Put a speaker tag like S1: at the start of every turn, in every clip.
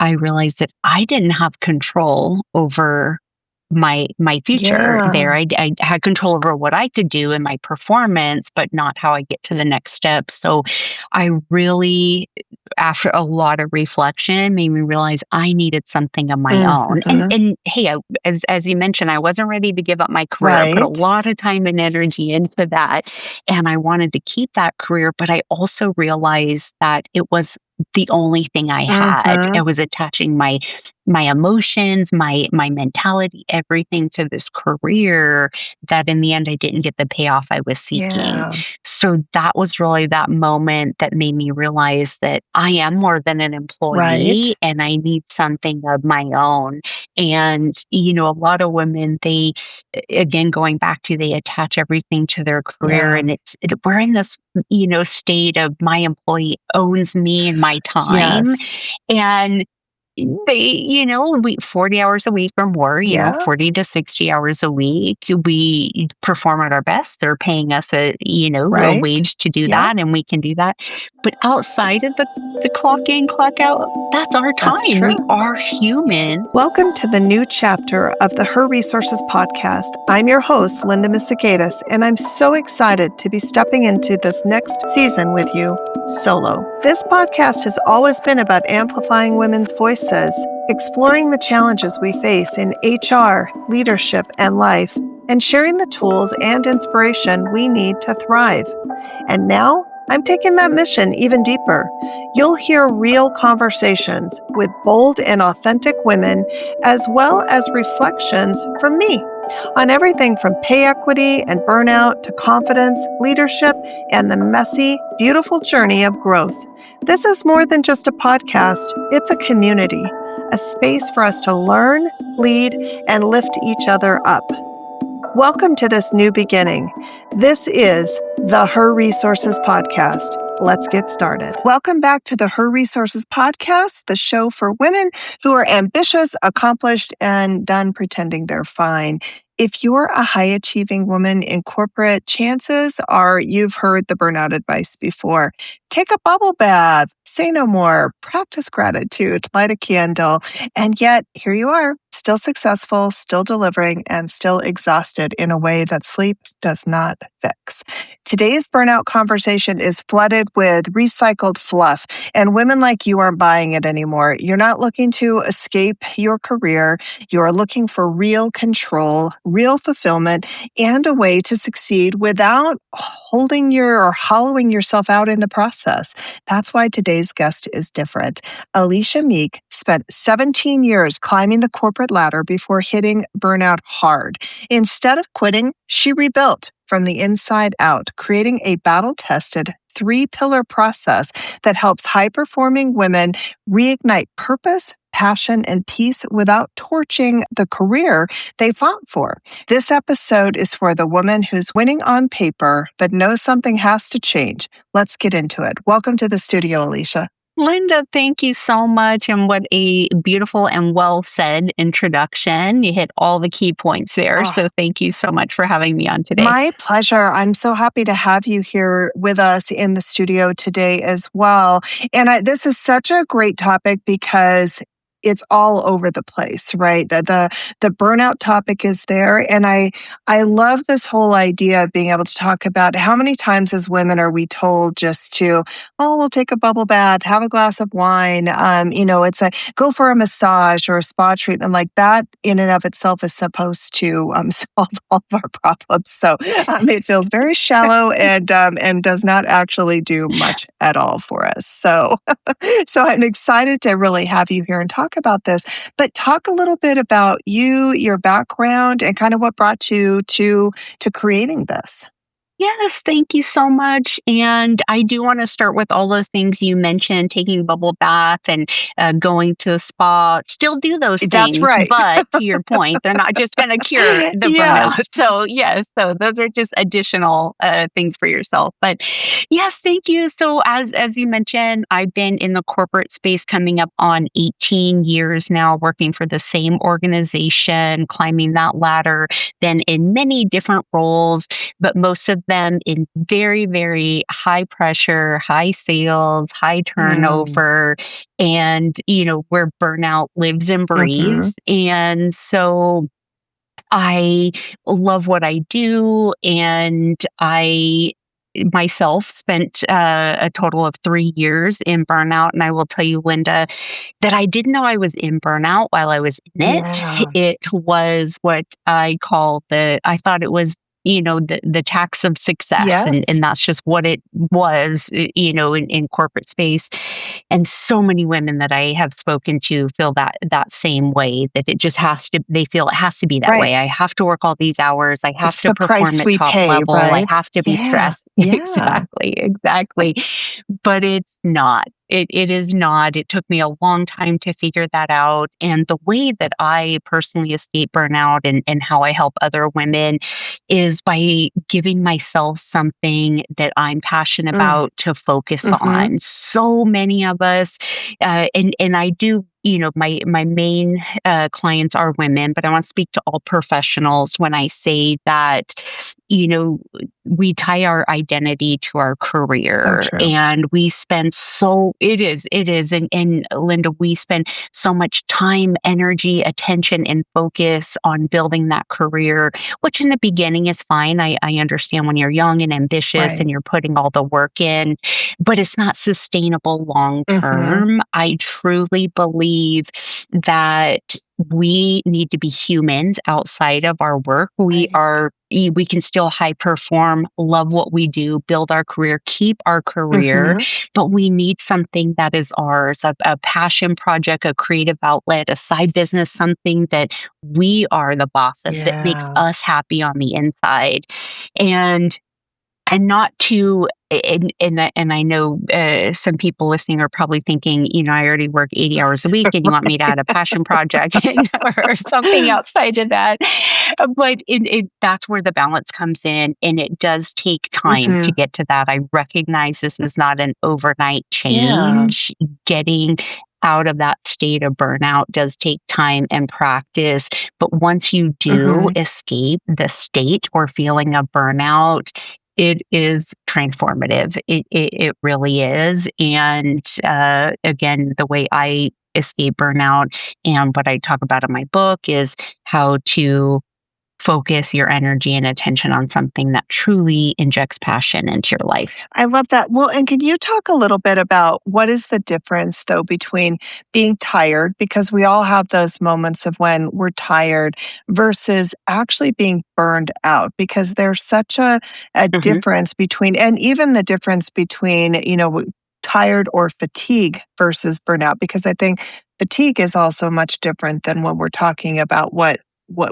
S1: I realized that I didn't have control over my future there.
S2: Yeah.
S1: I had control over what I could do in my performance, but not how I get to the next step. So I really, after a lot of reflection, made me realize I needed something of my own. And
S2: Mhm.
S1: and hey, as you mentioned, I wasn't ready to give up my career. I put a
S2: Right.
S1: lot of time and energy into that, and I wanted to keep that career. But I also realized that it was the only thing I had. I
S2: Mhm.
S1: was attaching my emotions, my mentality, everything to this career that in the end I didn't get the payoff I was seeking.
S2: Yeah.
S1: So that was really that moment that made me realize that I am more than an
S2: Right.
S1: employee and I need something of my own. And, a lot of women, again, going back to they attach everything to their career,
S2: Yeah.
S1: and we're in this, state of my employee owns me and my time.
S2: Yes.
S1: And we 40 hours a week or more,
S2: Yeah.
S1: 40 to 60 hours a week. We perform at our best. They're paying us a
S2: Right.
S1: wage to do
S2: Yeah.
S1: that, and we can do that. But outside of the clock in, clock out, that's our
S2: That's
S1: time.
S2: true.
S1: We are human.
S2: Welcome to the new chapter of the Her Resources podcast. I'm your host, Linda Misikadis, and I'm so excited to be stepping into this next season with you solo. This podcast has always been about amplifying women's voices, exploring the challenges we face in HR, leadership, and life, and sharing the tools and inspiration we need to thrive. And now, I'm taking that mission even deeper. You'll hear real conversations with bold and authentic women, as well as reflections from me on everything from pay equity and burnout to confidence, leadership, and the messy, beautiful journey of growth. This is more than just a podcast, it's a community, a space for us to learn, lead, and lift each other up. Welcome to this new beginning. This is the Her Resources Podcast. Let's get started. Welcome back to the Her Resources Podcast, the show for women who are ambitious, accomplished, and done pretending they're fine. If you're a high achieving woman in corporate, chances are you've heard the burnout advice before. Take a bubble bath, say no more, practice gratitude, light a candle. And yet, here you are, still successful, still delivering, and still exhausted in a way that sleep does not fix. Today's burnout conversation is flooded with recycled fluff, and women like you aren't buying it anymore. You're not looking to escape your career. You're looking for real control, real fulfillment, and a way to succeed without hollowing yourself out in the process. That's why today's guest is different. Elisha Meek spent 17 years climbing the corporate ladder before hitting burnout hard. Instead of quitting, she rebuilt from the inside out, creating a battle-tested 3-pillar process that helps high-performing women reignite purpose, passion, and peace without torching the career they fought for. This episode is for the woman who's winning on paper, but knows something has to change. Let's get into it. Welcome to the studio, Elisha.
S1: Linda, thank you so much. And what a beautiful and well said introduction. You hit all the key points there.
S2: Oh,
S1: So thank you so much for having me on today.
S2: my pleasure. I'm so happy to have you here with us in the studio today as well. And this is such a great topic because it's all over the place, right? The burnout topic is there, and I love this whole idea of being able to talk about how many times as women are we told just to, oh, we'll take a bubble bath, have a glass of wine, it's a go for a massage or a spa treatment like that. In and of itself is supposed to solve all of our problems. So it feels very shallow and does not actually do much at all for us. So so I'm excited to really have you here and talk about this, but talk a little bit about you, your background, and kind of what brought you to creating this.
S1: Yes, thank you so much. And I do want to start with all the things you mentioned, taking bubble bath and going to the spa. Still do those
S2: That's
S1: things,
S2: right.
S1: but to your point, they're not just going to cure the burnout.
S2: Yes.
S1: So yes, so those are just additional things for yourself. But yes, thank you. So as you mentioned, I've been in the corporate space coming up on 18 years now, working for the same organization, climbing that ladder, been in many different roles, but most of them in very, very high pressure, high sales, high
S2: Mm.
S1: turnover, and, where burnout lives and
S2: Mhm.
S1: breathes. And so I love what I do, and I myself spent a total of 3 years in burnout. And I will tell you, Linda, that I didn't know I was in burnout while I was in it.
S2: Yeah.
S1: It was what I call I thought it was, the tax of success. And
S2: Yes.
S1: that's just what it was, in corporate space. And so many women that I have spoken to feel that same way, that it just they feel it has to be that
S2: Right.
S1: way. I have to work all these hours. I have
S2: It's
S1: to
S2: the
S1: perform
S2: price
S1: at
S2: we
S1: top
S2: pay,
S1: level. I
S2: right?
S1: have to be
S2: Yeah.
S1: stressed.
S2: Yeah.
S1: Exactly. But it's not. It is not. It took me a long time to figure that out. And the way that I personally escape burnout, and how I help other women, is by giving myself something that I'm passionate
S2: Mm.
S1: about to focus
S2: Mhm.
S1: on. So many of us, and I do, my main clients are women, but I want to speak to all professionals when I say that, you know, we tie our identity to our
S2: So
S1: career,
S2: true.
S1: and we spend it is, and Linda, we spend so much time, energy, attention, and focus on building that career, which in the beginning is fine. I understand when you're young and ambitious
S2: Right.
S1: and you're putting all the work in, but it's not sustainable long
S2: Mhm.
S1: term. I truly believe that we need to be humans outside of our work.
S2: Right.
S1: We can still high perform, love what we do, build our career, keep our career,
S2: Mhm.
S1: but we need something that is ours, a passion project, a creative outlet, a side business, something that we are the boss of, that makes
S2: Yeah.
S1: us happy on the inside. And not to and I know, some people listening are probably thinking, I already work 80 hours a week, and you want me to add a passion project or something outside of that. But that's where the balance comes in, and it does take time to
S2: Mhm.
S1: get to that. I recognize this is not an overnight
S2: Yeah.
S1: change. Getting out of that state of burnout does take time and practice. But once you do
S2: Mhm.
S1: escape the state or feeling of burnout, it is transformative. It really is. And again, the way I escape burnout and what I talk about in my book is how to focus your energy and attention on something that truly injects passion into your life.
S2: I love that. Well, and can you talk a little bit about what is the difference, though, between being tired, because we all have those moments of when we're tired, versus actually being burned out? Because there's such a
S1: Mhm.
S2: difference between, and even the difference between, tired or fatigue versus burnout, because I think fatigue is also much different than when we're talking about what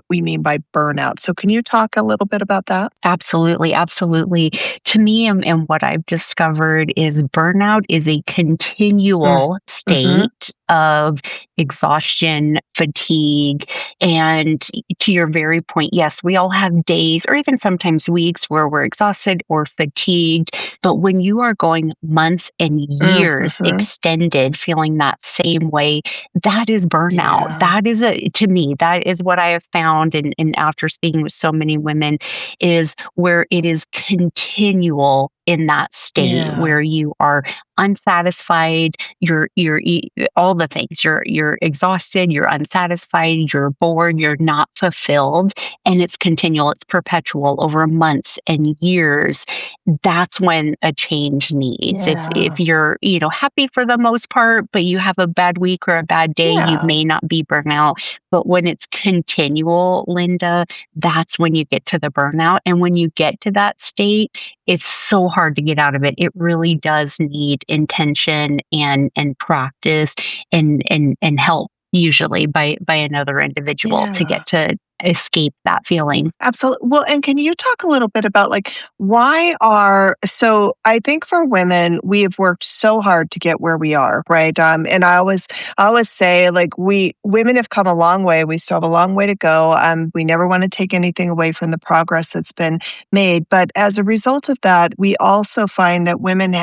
S2: we mean by burnout. So can you talk a little bit about that?
S1: Absolutely, absolutely. To me, and what I've discovered is burnout is a
S2: Mm.
S1: continual
S2: Mhm.
S1: state of exhaustion, fatigue, and to your very point, yes, we all have days or even sometimes weeks where we're exhausted or fatigued. But when you are going months and
S2: Mm.
S1: years
S2: Mhm.
S1: extended feeling that same way, that is burnout.
S2: Yeah.
S1: That is to me, that is what I have found. And after speaking with so many women, is where it is continual in that state
S2: Yeah.
S1: where you are unsatisfied, all the things, you're exhausted, you're unsatisfied, you're bored, you're not fulfilled, and it's continual, it's perpetual over months and years. That's when a change needs. If
S2: Yeah.
S1: you're, happy for the most part, but you have a bad week or a bad day, you
S2: Yeah.
S1: may not be burnout. But when it's continual, Linda, that's when you get to the burnout. And when you get to that state, it's so hard to get out of it. It really does need intention and practice and help, usually by another individual, to
S2: Yeah.
S1: get to escape that feeling.
S2: Absolutely. Well, and can you talk a little bit about like why are so I think for women we have worked so hard to get where we are, right? And I always say like we women have come a long way. We still have a long way to go. We never want to take anything away from the progress that's been made, but as a result of that, we also find that women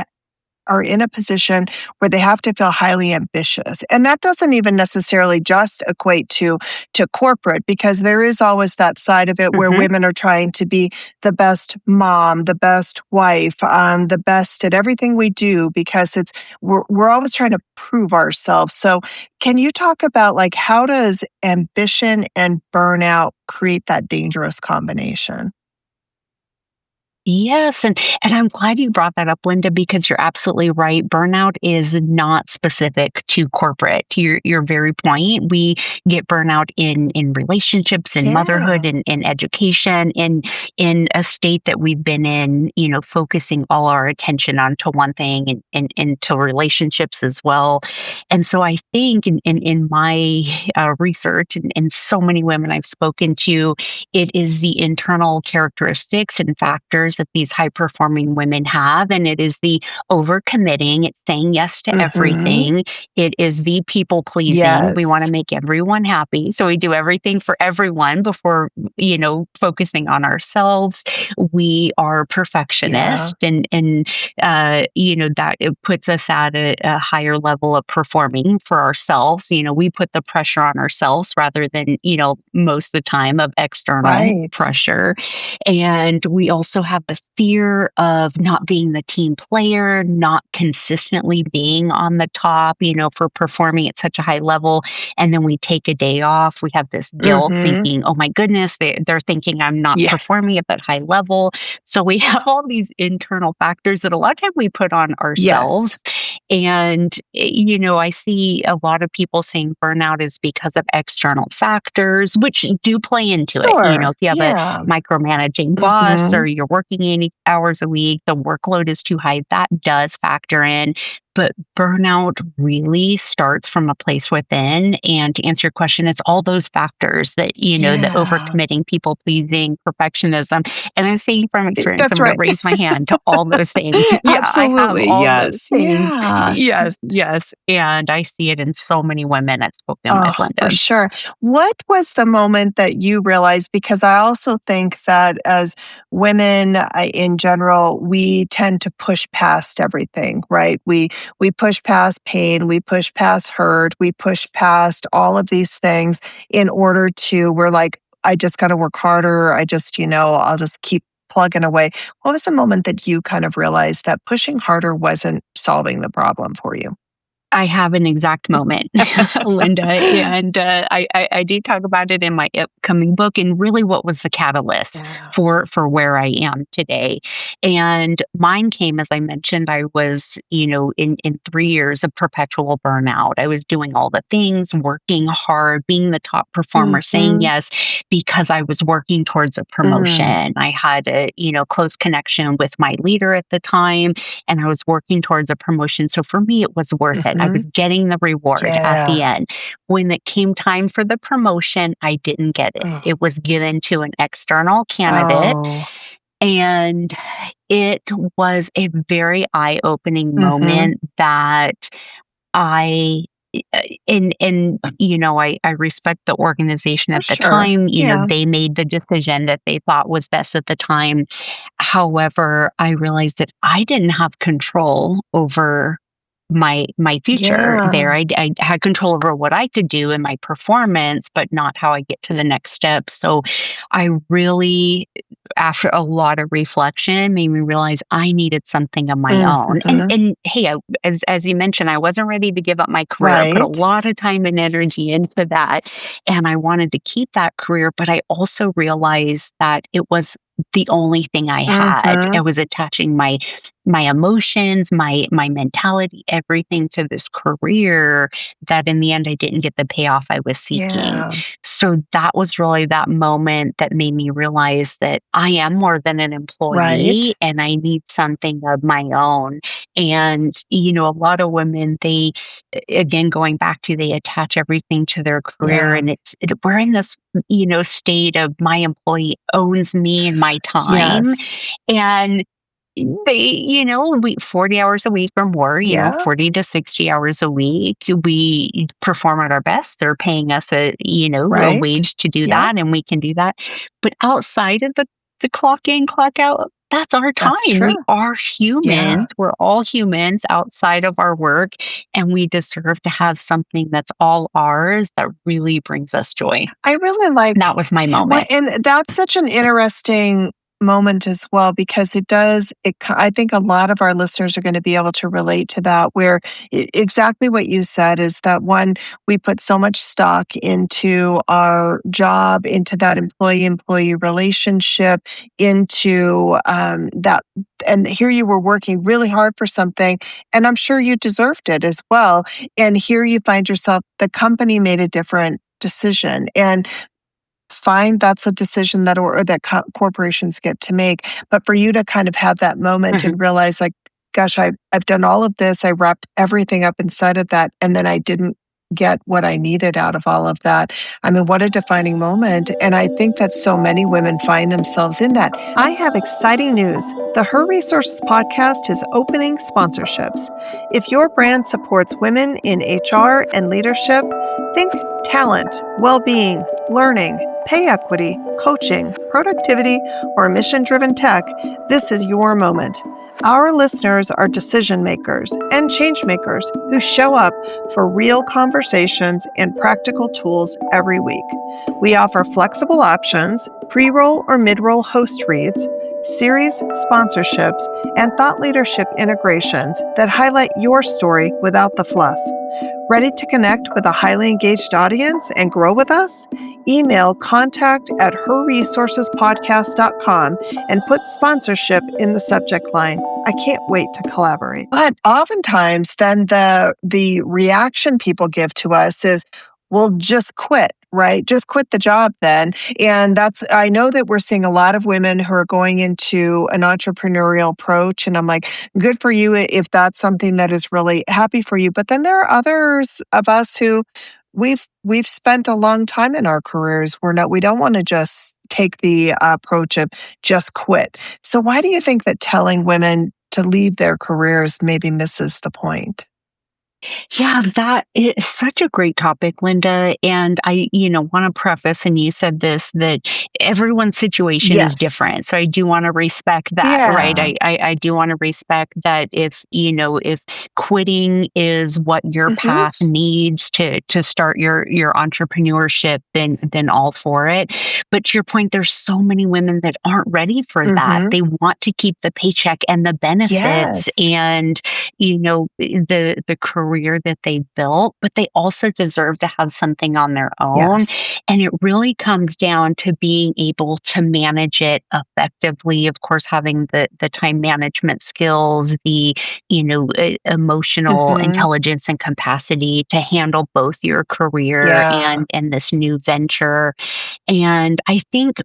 S2: are in a position where they have to feel highly ambitious. And that doesn't even necessarily just equate to corporate, because there is always that side of it where
S1: Mhm.
S2: women are trying to be the best mom, the best wife, the best at everything we do, because we're always trying to prove ourselves. So can you talk about, like, how does ambition and burnout create that dangerous combination?
S1: Yes, and I'm glad you brought that up, Linda, because you're absolutely right. Burnout is not specific to corporate. To your very point, we get burnout in relationships, in motherhood,
S2: Yeah.
S1: in education, in a state that we've been in, focusing all our attention onto one thing and into relationships as well. And so I think in my research and so many women I've spoken to, it is the internal characteristics and factors that these high performing women have. And it is the overcommitting, it's saying yes to
S2: Mhm.
S1: everything. It is the people pleasing. We want to
S2: Yes.
S1: make everyone happy. So we do everything for everyone before, focusing on ourselves. We are
S2: Yeah.
S1: perfectionists that it puts us at a higher level of performing for ourselves. We put the pressure on ourselves rather than, most of the time of external
S2: Right.
S1: pressure. And we also have the fear of not being the team player, not consistently being on the top, for performing at such a high level. And then we take a day off. We have this guilt
S2: Mhm.
S1: thinking, oh my goodness, they're thinking I'm not
S2: Yeah.
S1: performing at that high level. So we have all these internal factors that a lot of time we put on ourselves.
S2: Yes.
S1: And, I see a lot of people saying burnout is because of external factors, which do play into it.
S2: Sure.
S1: If you have a
S2: Yeah.
S1: micromanaging boss or
S2: Mhm.
S1: you're working 80 hours a week, the workload is too high, that does factor in. But burnout really starts from a place within. And to answer your question, it's all those factors that, the
S2: Yeah.
S1: overcommitting, people pleasing, perfectionism. And I'm saying from experience,
S2: That's
S1: I'm going to
S2: right.
S1: raise my hand to all those things. Yeah, I have
S2: Absolutely,
S1: all those
S2: yes.
S1: things.
S2: Yeah.
S1: Yes, yes. And I see it in so many women I've spoken
S2: Oh,
S1: with,
S2: for
S1: Linda.
S2: sure. What was the moment that you realized? Because I also think that as women, in general, we tend to push past everything, right? We push past pain, we push past hurt, we push past all of these things in order to. We're like, I just got to work harder. I'll just keep plugging away. What was the moment that you kind of realized that pushing harder wasn't solving the problem for you?
S1: I have an exact moment, Linda, and I did talk about it in my upcoming book, and really, what was the catalyst
S2: Yeah.
S1: for where I am today? And mine came, as I mentioned, I was, in 3 years of perpetual burnout. I was doing all the things, working hard, being the top performer, saying
S2: Mhm.
S1: yes because I was working towards a
S2: Mm.
S1: promotion. I had a close connection with my leader at the time, and I was working towards a promotion. So for me, it was worth it. I
S2: Mhm.
S1: was getting the reward at the
S2: Yeah.
S1: end. When it came time for the promotion, I didn't get it.
S2: Oh.
S1: It was given to an external candidate.
S2: Oh.
S1: And it was a very eye opening
S2: Mhm.
S1: moment that I I respect the organization
S2: For
S1: at the
S2: sure.
S1: time.
S2: Yeah.
S1: They made the decision that they thought was best at the time. However, I realized that I didn't have control over my future there.
S2: Yeah.
S1: I had control over what I could do in my performance, but not how I get to the next step. So I really, after a lot of reflection, made me realize I needed something of my own. And
S2: Mhm.
S1: and hey, as you mentioned, I wasn't ready to give up my career. I put a
S2: Right.
S1: lot of time and energy into that, and I wanted to keep that career. But I also realized that it was the only thing I had. I
S2: Mhm.
S1: was attaching my emotions, my mentality, everything to this career that in the end I didn't get the payoff I was seeking.
S2: Yeah.
S1: So that was really that moment that made me realize that I am more than an
S2: Right.
S1: employee and I need something of my own. And, a lot of women, again, going back to, they attach everything to their career,
S2: Yeah.
S1: and we're in this, state of my employee owns me and my time.
S2: Yes.
S1: And they, we 40 hours a week or more,
S2: Yeah.
S1: 40 to 60 hours a week. We perform at our best. They're paying us a
S2: Right.
S1: wage to do
S2: Yeah.
S1: that, and we can do that. But outside of the clock in, clock out, that's our
S2: That's
S1: time. We
S2: true.
S1: are
S2: Yeah.
S1: humans. We're all humans outside of our work, and we deserve to have something that's all ours that really brings us joy.
S2: I really like
S1: That was my
S2: well,
S1: moment.
S2: and that's such an interesting moment as well because I think a lot of our listeners are going to be able to relate to that where exactly what you said is that one, we put so much stock into our job, into that employee relationship, into that. And here you were working really hard for something, and I'm sure you deserved it as well. And here you find yourself, the company made a different decision. And fine, that's a decision that or that corporations get to make. But for you to kind of have that moment
S1: Mhm.
S2: and realize, like, gosh, I've done all of this. I wrapped everything up inside of that, and then I didn't get what I needed out of all of that. I mean, what a defining moment. And I think that so many women find themselves in that. I have exciting news. The Her Resources podcast is opening sponsorships. If your brand supports women in HR and leadership, think talent, well being, learning, pay equity, coaching, productivity, or mission driven tech, this is your moment. Our listeners are decision makers and change makers who show up for real conversations and practical tools every week. We offer flexible options, pre roll or mid roll host reads, series sponsorships, and thought leadership integrations that highlight your story without the fluff. Ready to connect with a highly engaged audience and grow with us? Email contact@herresourcespodcast.com and put sponsorship in the subject line. I can't wait to collaborate. But oftentimes then the reaction people give to us is, well, just quit, right? Just quit the job then. And that's I know that we're seeing a lot of women who are going into an entrepreneurial approach. And I'm like, good for you if that's something that is really happy for you. But then there are others of us who we've spent a long time in our careers. We don't want to just take the approach of just quit. So why do you think that telling women to leave their careers maybe misses the point?
S1: Yeah, that is such a great topic, Linda. And I, want to preface, and you said this, that everyone's situation is
S2: Yes.
S1: different. So I do want to respect that, right?
S2: Yeah.
S1: I do want to respect that if quitting is what your
S2: Mhm.
S1: path needs to start your entrepreneurship, then all for it. But to your point, there's so many women that aren't ready for that.
S2: Mhm.
S1: They want to keep the paycheck and the benefits
S2: Yes.
S1: and the career that they built, but they also deserve to have something on their own.
S2: Yes.
S1: And it really comes down to being able to manage it effectively. Of course, having the time management skills, the emotional
S2: Mhm.
S1: intelligence and capacity to handle both your career
S2: Yeah.
S1: and this new venture. And I think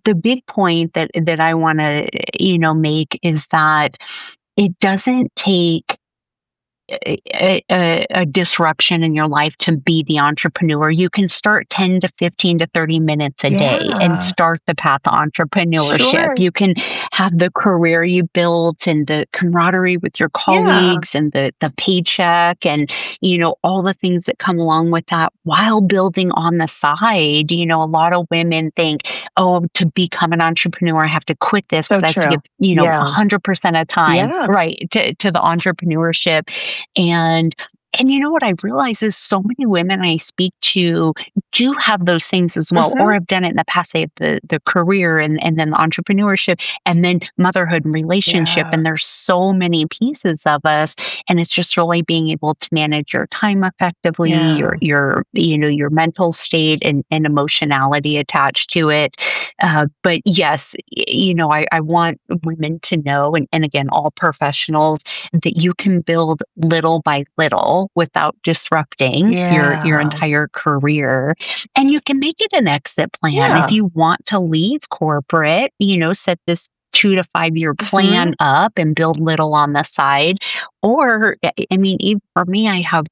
S1: the big point that I want to make is that it doesn't take a disruption in your life to be the entrepreneur. You can start 10 to 15 to 30 minutes a day and
S2: Yeah.
S1: start the path to entrepreneurship.
S2: Sure.
S1: You can have the career you built and the camaraderie with your
S2: Yeah.
S1: colleagues and the paycheck and, all the things that come along with that while building on the side. A lot of women think, oh, to become an entrepreneur, I have to quit this
S2: So
S1: because I have to
S2: true.
S1: give,
S2: Yeah.
S1: 100% of time,
S2: Yeah.
S1: right, to the entrepreneurship. And you know what I realize is so many women I speak to do have those things as well, or
S2: Mhm.
S1: have done it in the past. They have the career and then the entrepreneurship and then motherhood and relationship.
S2: Yeah.
S1: And there's so many pieces of us. And it's just really being able to manage your time effectively,
S2: Yeah.
S1: your mental state and emotionality attached to it. But yes, I want women to know, and again, all professionals, that you can build little by little without disrupting your
S2: Yeah.
S1: entire career. And you can make it an exit plan. If
S2: Yeah.
S1: you want to leave corporate, set this 2 to 5 year plan
S2: Mhm.
S1: up and build little on the side. Or, I mean, even for me, I have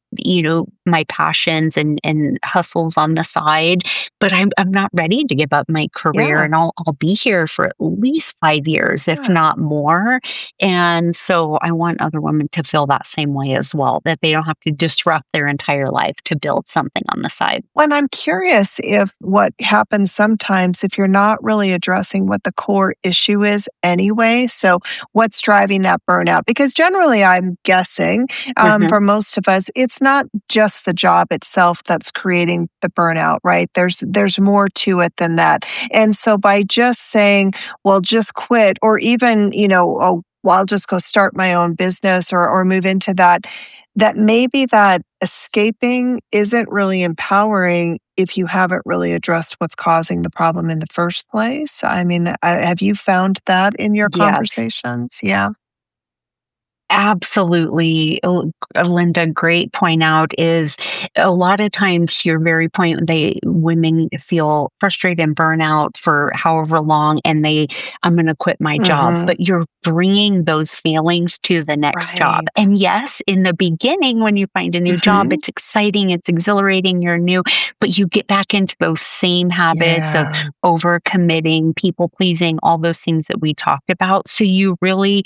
S1: my passions and hustles on the side, but I'm not ready to give up my career,
S2: Yeah.
S1: and I'll be here for at least 5 years, if
S2: Yeah.
S1: not more. And so I want other women to feel that same way as well, that they don't have to disrupt their entire life to build something on the side.
S2: Well, and I'm curious if what happens sometimes if you're not really addressing what the core issue is anyway. So, what's driving that burnout? Because generally, I'm guessing
S1: Mhm.
S2: for most of us, it's not just the job itself that's creating the burnout, right? There's more to it than that. And so, by just saying, "Well, just quit," or even "Oh, well, I'll just go start my own business," or move into that, that maybe that escaping isn't really empowering if you haven't really addressed what's causing the problem in the first place. I mean, have you found that in your
S1: Yes.
S2: conversations? Yeah.
S1: Absolutely. Linda, great point out is a lot of times to your very point, women feel frustrated and burnout for however long, and I'm going to quit my job,
S2: Hmm.
S1: but you're bringing those feelings to the next job.
S2: Right.
S1: And yes, in the beginning, when you find a new job,
S2: Hmm.
S1: it's exciting, it's exhilarating, you're new, but you get back into those same habits of
S2: Yeah.
S1: overcommitting, people pleasing, all those things that we talked about. So you really,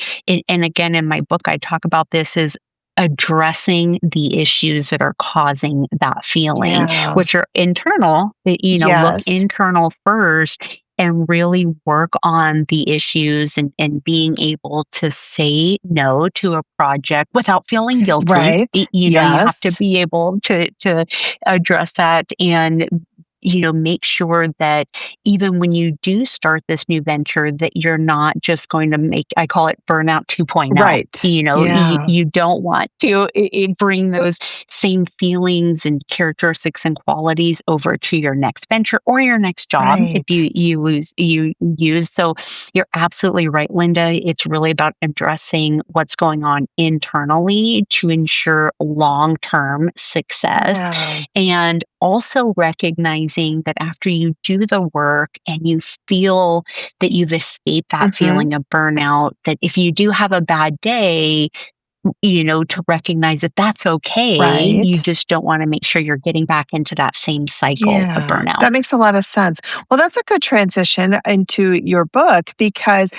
S1: and again, in my book, I talk about this is addressing the issues that are causing that feeling,
S2: Yeah.
S1: which are internal. Look
S2: Yes.
S1: internal first and really work on the issues and being able to say no to a project without feeling guilty.
S2: Right.
S1: You have to
S2: Yes.
S1: be able to address that and make sure that even when you do start this new venture that you're not just going to make, I call it burnout 2.0.
S2: Right. Yeah.
S1: You don't want to bring those same feelings and characteristics and qualities over to your next venture or your next job if
S2: Right.
S1: you use. So you're absolutely right, Linda. It's really about addressing what's going on internally to ensure long-term success,
S2: Yeah.
S1: and also recognizing that after you do the work and you feel that you've escaped that
S2: Hmm.
S1: feeling of burnout, that if you do have a bad day, to recognize that that's okay. You
S2: Right.
S1: just don't want to make sure you're getting back into that same cycle of
S2: Yeah,
S1: burnout.
S2: that makes a lot of sense. Well, that's a good transition into your book because,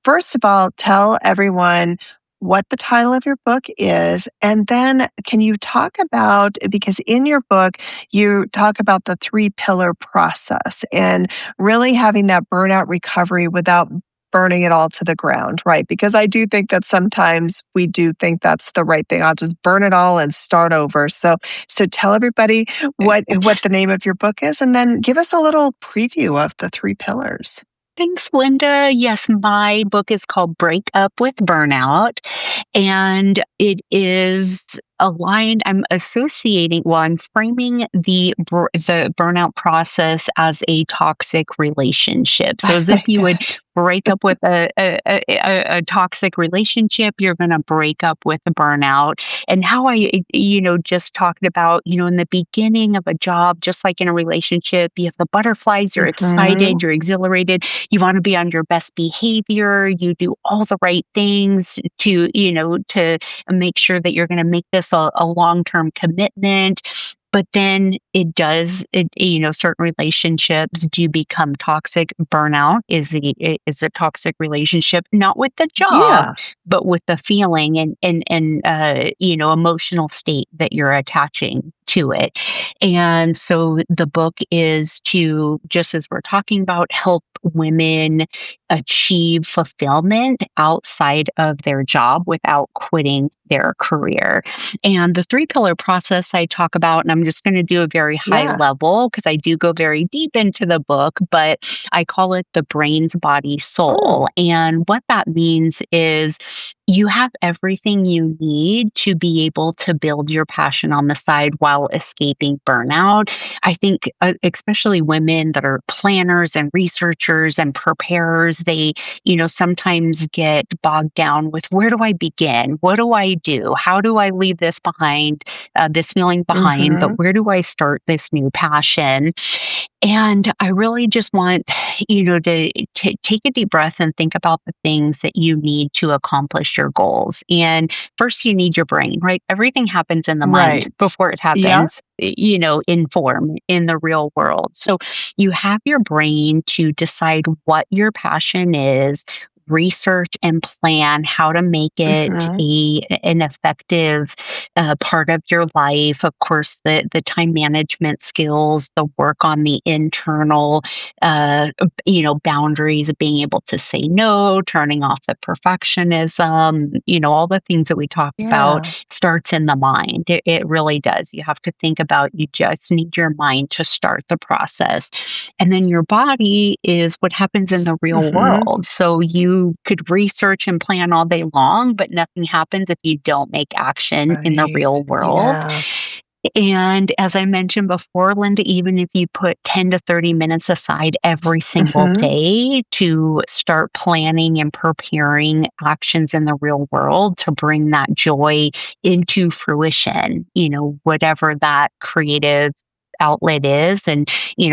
S2: first of all, tell everyone what the title of your book is. And then, can you talk about, because in your book, you talk about the three pillar process and really having that burnout recovery without burning it all to the ground, right? Because I do think that sometimes we do think that's the right thing. I'll just burn it all and start over. So tell everybody what the name of your book is, and then give us a little preview of the three pillars.
S1: Thanks, Linda. Yes, my book is called Break Up with Burnout, and it is aligned. I'm framing the burnout process as a toxic relationship. So as if you would
S2: Good.
S1: break up with a toxic relationship, you're going to break up with a burnout. And how just talked about, in the beginning of a job, just like in a relationship, you have the butterflies, you're
S2: Mhm.
S1: excited, you're exhilarated, you want to be on your best behavior, you do all the right things to make sure that you're going to make this a long-term commitment. But then certain relationships do become toxic. Burnout is a toxic relationship, not with the job,
S2: Yeah.
S1: but with the feeling and emotional state that you're attaching to it. And so the book is to, just as we're talking about, help women achieve fulfillment outside of their job without quitting their career. And the three pillar process I talk about, and I'm just going to do a very high
S2: Yeah.
S1: level because I do go very deep into the book, but I call it the brains, body, soul.
S2: Mm.
S1: And what that means is you have everything you need to be able to build your passion on the side while escaping burnout. I think, especially women that are planners and researchers researchers and preparers, they, sometimes get bogged down with where do I begin? What do I do? How do I leave this behind, this feeling behind? But
S2: Mhm.
S1: where do I start this new passion? And I really just want, to take a deep breath and think about the things that you need to accomplish your goals. And first, you need your brain, right? Everything happens in the mind
S2: Right.
S1: before it
S2: Yeah.
S1: happens, in form in the real world. So you have your brain to decide what your passion is, research and plan how to make it
S2: Mhm.
S1: an effective part of your life. Of course, the time management skills, the work on the internal, boundaries of being able to say no, turning off the perfectionism, all the things that we talk about
S2: Yeah.
S1: starts in the mind. It really does. You have to think about, you just need your mind to start the process. And then your body is what happens in the real
S2: Mhm.
S1: world. So you could research and plan all day long, but nothing happens if you don't make action in the
S2: Right.
S1: real world.
S2: Yeah.
S1: And as I mentioned before, Linda, even if you put 10 to 30 minutes aside every single
S2: Mhm.
S1: day to start planning and preparing actions in the real world to bring that joy into fruition, whatever that creative outlet is. And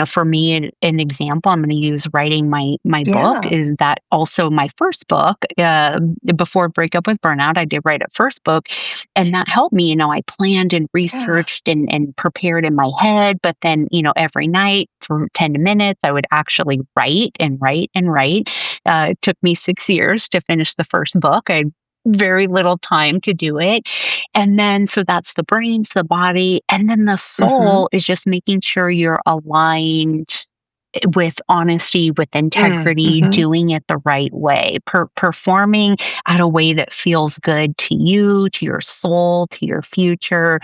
S1: for me, an example I'm going to use, writing my book,
S2: Yeah.
S1: is that also my first book. Before Breakup with Burnout, I did write a first book, and that helped me. I planned and
S2: Yeah.
S1: researched and prepared in my head, but then, every night for 10 minutes, I would actually write and write and write. It took me 6 years to finish the first book. I had very little time to do it. And then, so that's the brains, the body, and then the
S2: Mhm.
S1: soul is just making sure you're aligned with honesty, with integrity,
S2: Mhm.
S1: doing it the right way, performing at a way that feels good to you, to your soul, to your future.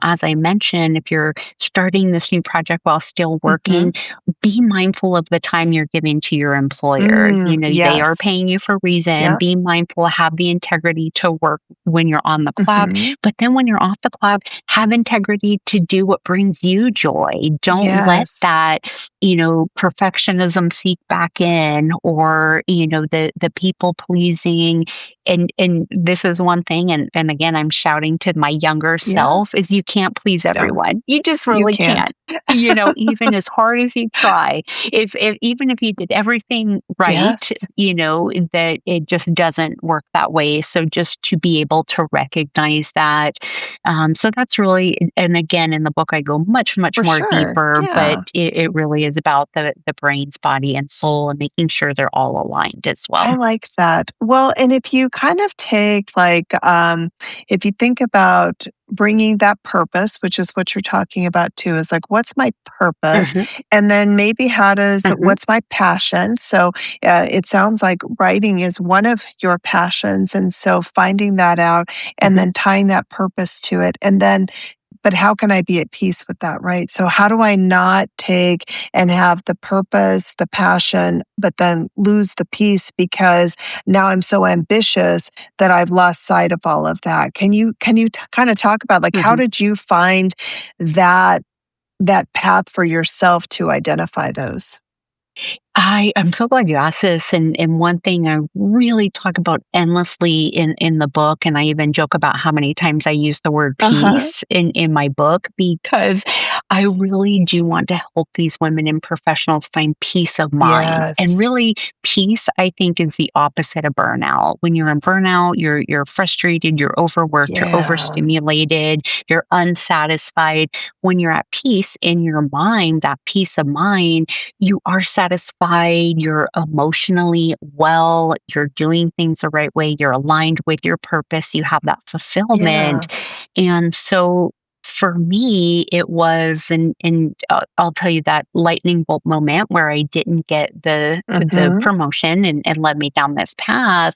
S1: As I mentioned, if you're starting this new project while still
S2: Mhm.
S1: working, be mindful of the time you're giving to your employer. They are
S2: Yes.
S1: paying you for a reason.
S2: Yep.
S1: Be mindful, have the integrity to work when you're on the clock.
S2: Mhm.
S1: But then when you're off the clock, have integrity to do what brings you joy. Don't let
S2: Yes.
S1: that, perfectionism seep back in, or, the people pleasing. And this is one thing, and again, I'm shouting to my younger
S2: Yeah.
S1: self, is you can't please
S2: No,
S1: everyone. You just
S2: you
S1: really
S2: can't.
S1: can't. Even as hard as you try, if even if you did everything right,
S2: Yes,
S1: that it just doesn't work that way. So just to be able to recognize that. So that's really, and again, in the book, I go much, much
S2: for
S1: more
S2: sure.
S1: deeper, but
S2: Yeah.
S1: it really is about the brains, body, and soul, and making sure they're all aligned as well.
S2: I like that. Well, and if you kind of take if you think about bringing that purpose, which is what you're talking about too, is like, what's my purpose?
S1: Hmm.
S2: And then maybe
S1: Hmm.
S2: what's my passion? So it sounds like writing is one of your passions. And so finding that out and
S1: Hmm.
S2: then tying that purpose to it. And then but how can I be at peace with that, right? So how do I not take and have the purpose, the passion, but then lose the peace because now I'm so ambitious that I've lost sight of all of that? Can you kind of talk about like how
S1: Hmm.
S2: did you find that that path for yourself to identify those?
S1: I'm so glad you asked this. And one thing I really talk about endlessly in the book, and I even joke about how many times I use the word
S2: Uh-huh.
S1: peace in my book, because I really do want to help these women and professionals find peace of mind. And
S2: Yes.
S1: really, peace, I think, is the opposite of burnout. When you're in burnout, you're frustrated, you're overworked, you're
S2: Yeah.
S1: overstimulated, you're unsatisfied. When you're at peace in your mind, that peace of mind, you are satisfied, you're emotionally well, you're doing things the right way, you're aligned with your purpose, you have that fulfillment.
S2: Yeah.
S1: And so for me, it was, and I'll tell you, that lightning bolt moment where I didn't get the
S2: Mhm.
S1: promotion, and led me down this path.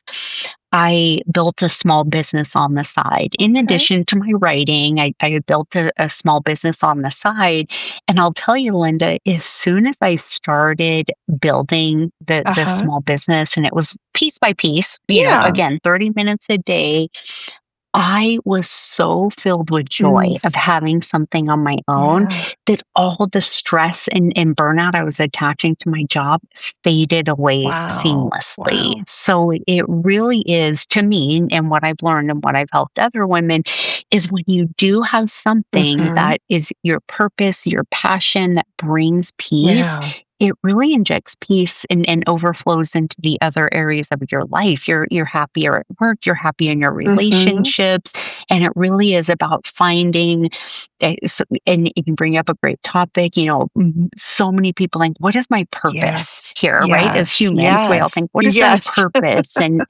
S1: I built a small business on the side. In
S2: Okay.
S1: addition to my writing, I had built a small business on the side. And I'll tell you, Linda, as soon as I started building the
S2: Uh-huh.
S1: small business, and it was piece by piece,
S2: Yeah.
S1: again, 30 minutes a day, I was so filled with joy
S2: Mm,
S1: of having something on my own
S2: yeah.
S1: that all the stress and burnout I was attaching to my job faded away
S2: Wow.
S1: seamlessly.
S2: Wow.
S1: So it really is, to me, and what I've learned and what I've helped other women is when you do have something
S2: Hmm.
S1: that is your purpose, your passion that brings peace,
S2: Yeah.
S1: it really injects peace and overflows into the other areas of your life. You're happier at work, you're happy in your
S2: Hmm.
S1: relationships, and it really is about finding. And you bring up a great topic. So many people think, "What is my purpose
S2: Yes.
S1: here?" Right? As
S2: Yes.
S1: humans, we all
S2: Yes.
S1: think, "What is my
S2: Yes.
S1: purpose?" And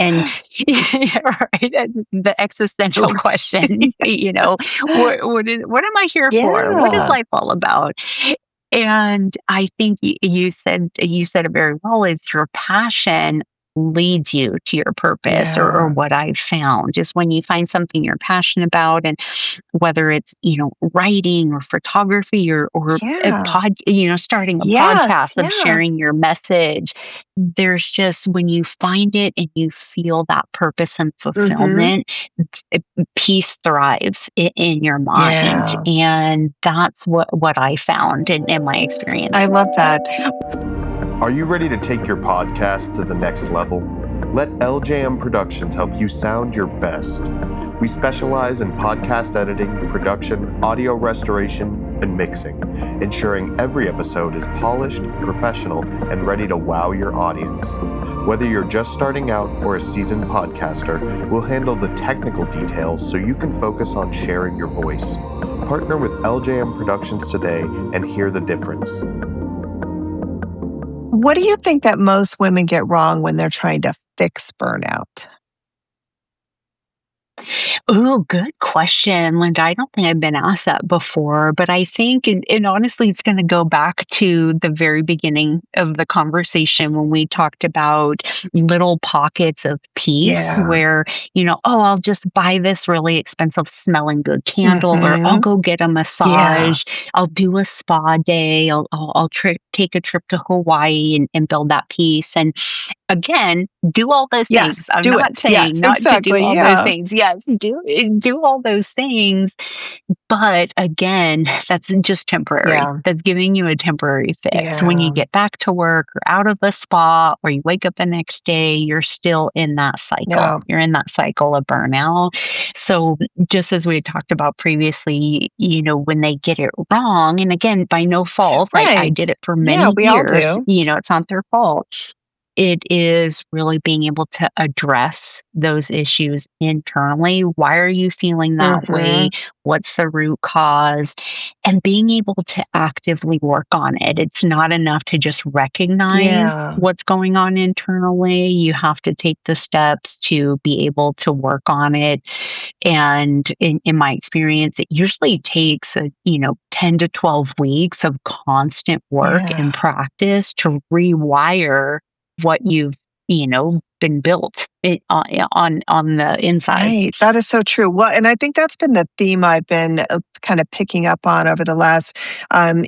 S1: yeah, right, and the existential question. What am I here for? What is
S2: Yeah.
S1: life all about? And I think you said it very well, is your passion leads you to your purpose, or
S2: Yeah.
S1: what I've found is when you find something you're passionate about, and whether it's, writing or photography, or
S2: Yeah.
S1: starting a podcast
S2: Yes.
S1: of
S2: Yeah.
S1: sharing your message, there's just, when you find it and you feel that purpose and
S2: Hmm.
S1: fulfillment, it- peace thrives in your mind.
S2: Yeah.
S1: And that's what I found in my experience.
S2: I love that.
S3: Are you ready to take your podcast to the next level? Let LJM Productions help you sound your best. We specialize in podcast editing, production, audio restoration, and mixing, ensuring every episode is polished, professional, and ready to wow your audience. Whether you're just starting out or a seasoned podcaster, we'll handle the technical details so you can focus on sharing your voice. Partner with LJM Productions today and hear the difference.
S2: What do you think that most women get wrong when they're trying to fix burnout?
S1: Oh, good question, Linda. I don't think I've been asked that before, but I think, and honestly, it's going to go back to the very beginning of the conversation when we talked about little pockets of peace
S2: Yeah.
S1: where, oh, I'll just buy this really expensive smelling good candle, or I'll
S2: Hmm.
S1: go get a
S2: Yeah.
S1: massage, I'll do a spa day, I'll take a trip to Hawaii and build that peace. And again, do all those things.
S2: Yes.
S1: I'm
S2: Do
S1: not
S2: it. Yes.
S1: saying not to do
S2: Exactly.
S1: all those
S2: Yeah.
S1: things. Yes, do all those things, but again, that's just temporary.
S2: Yeah.
S1: That's giving you a temporary fix. When you
S2: Yeah.
S1: get back to work or out of the spa, or you wake up the next day, you're still in that cycle.
S2: Yeah.
S1: You're in that cycle of burnout. So, just as we had talked about previously, when they get it wrong, and again, by no fault, I
S2: Right.
S1: did it for
S2: Yeah.
S1: many
S2: We all
S1: years,
S2: do.
S1: it's not their fault. It is really being able to address those issues internally. Why are you feeling that way?
S2: Hmm.
S1: What's the root cause? And being able to actively work on it. It's not enough to just recognize
S2: Yeah.
S1: what's going on internally. You have to take the steps to be able to work on it. And in my experience, it usually takes 10 to 12 weeks of constant work and
S2: Yeah.
S1: practice to rewire what you've been built on the inside.
S2: Right. That is so true. Well, and I think that's been the theme I've been kind of picking up on over the last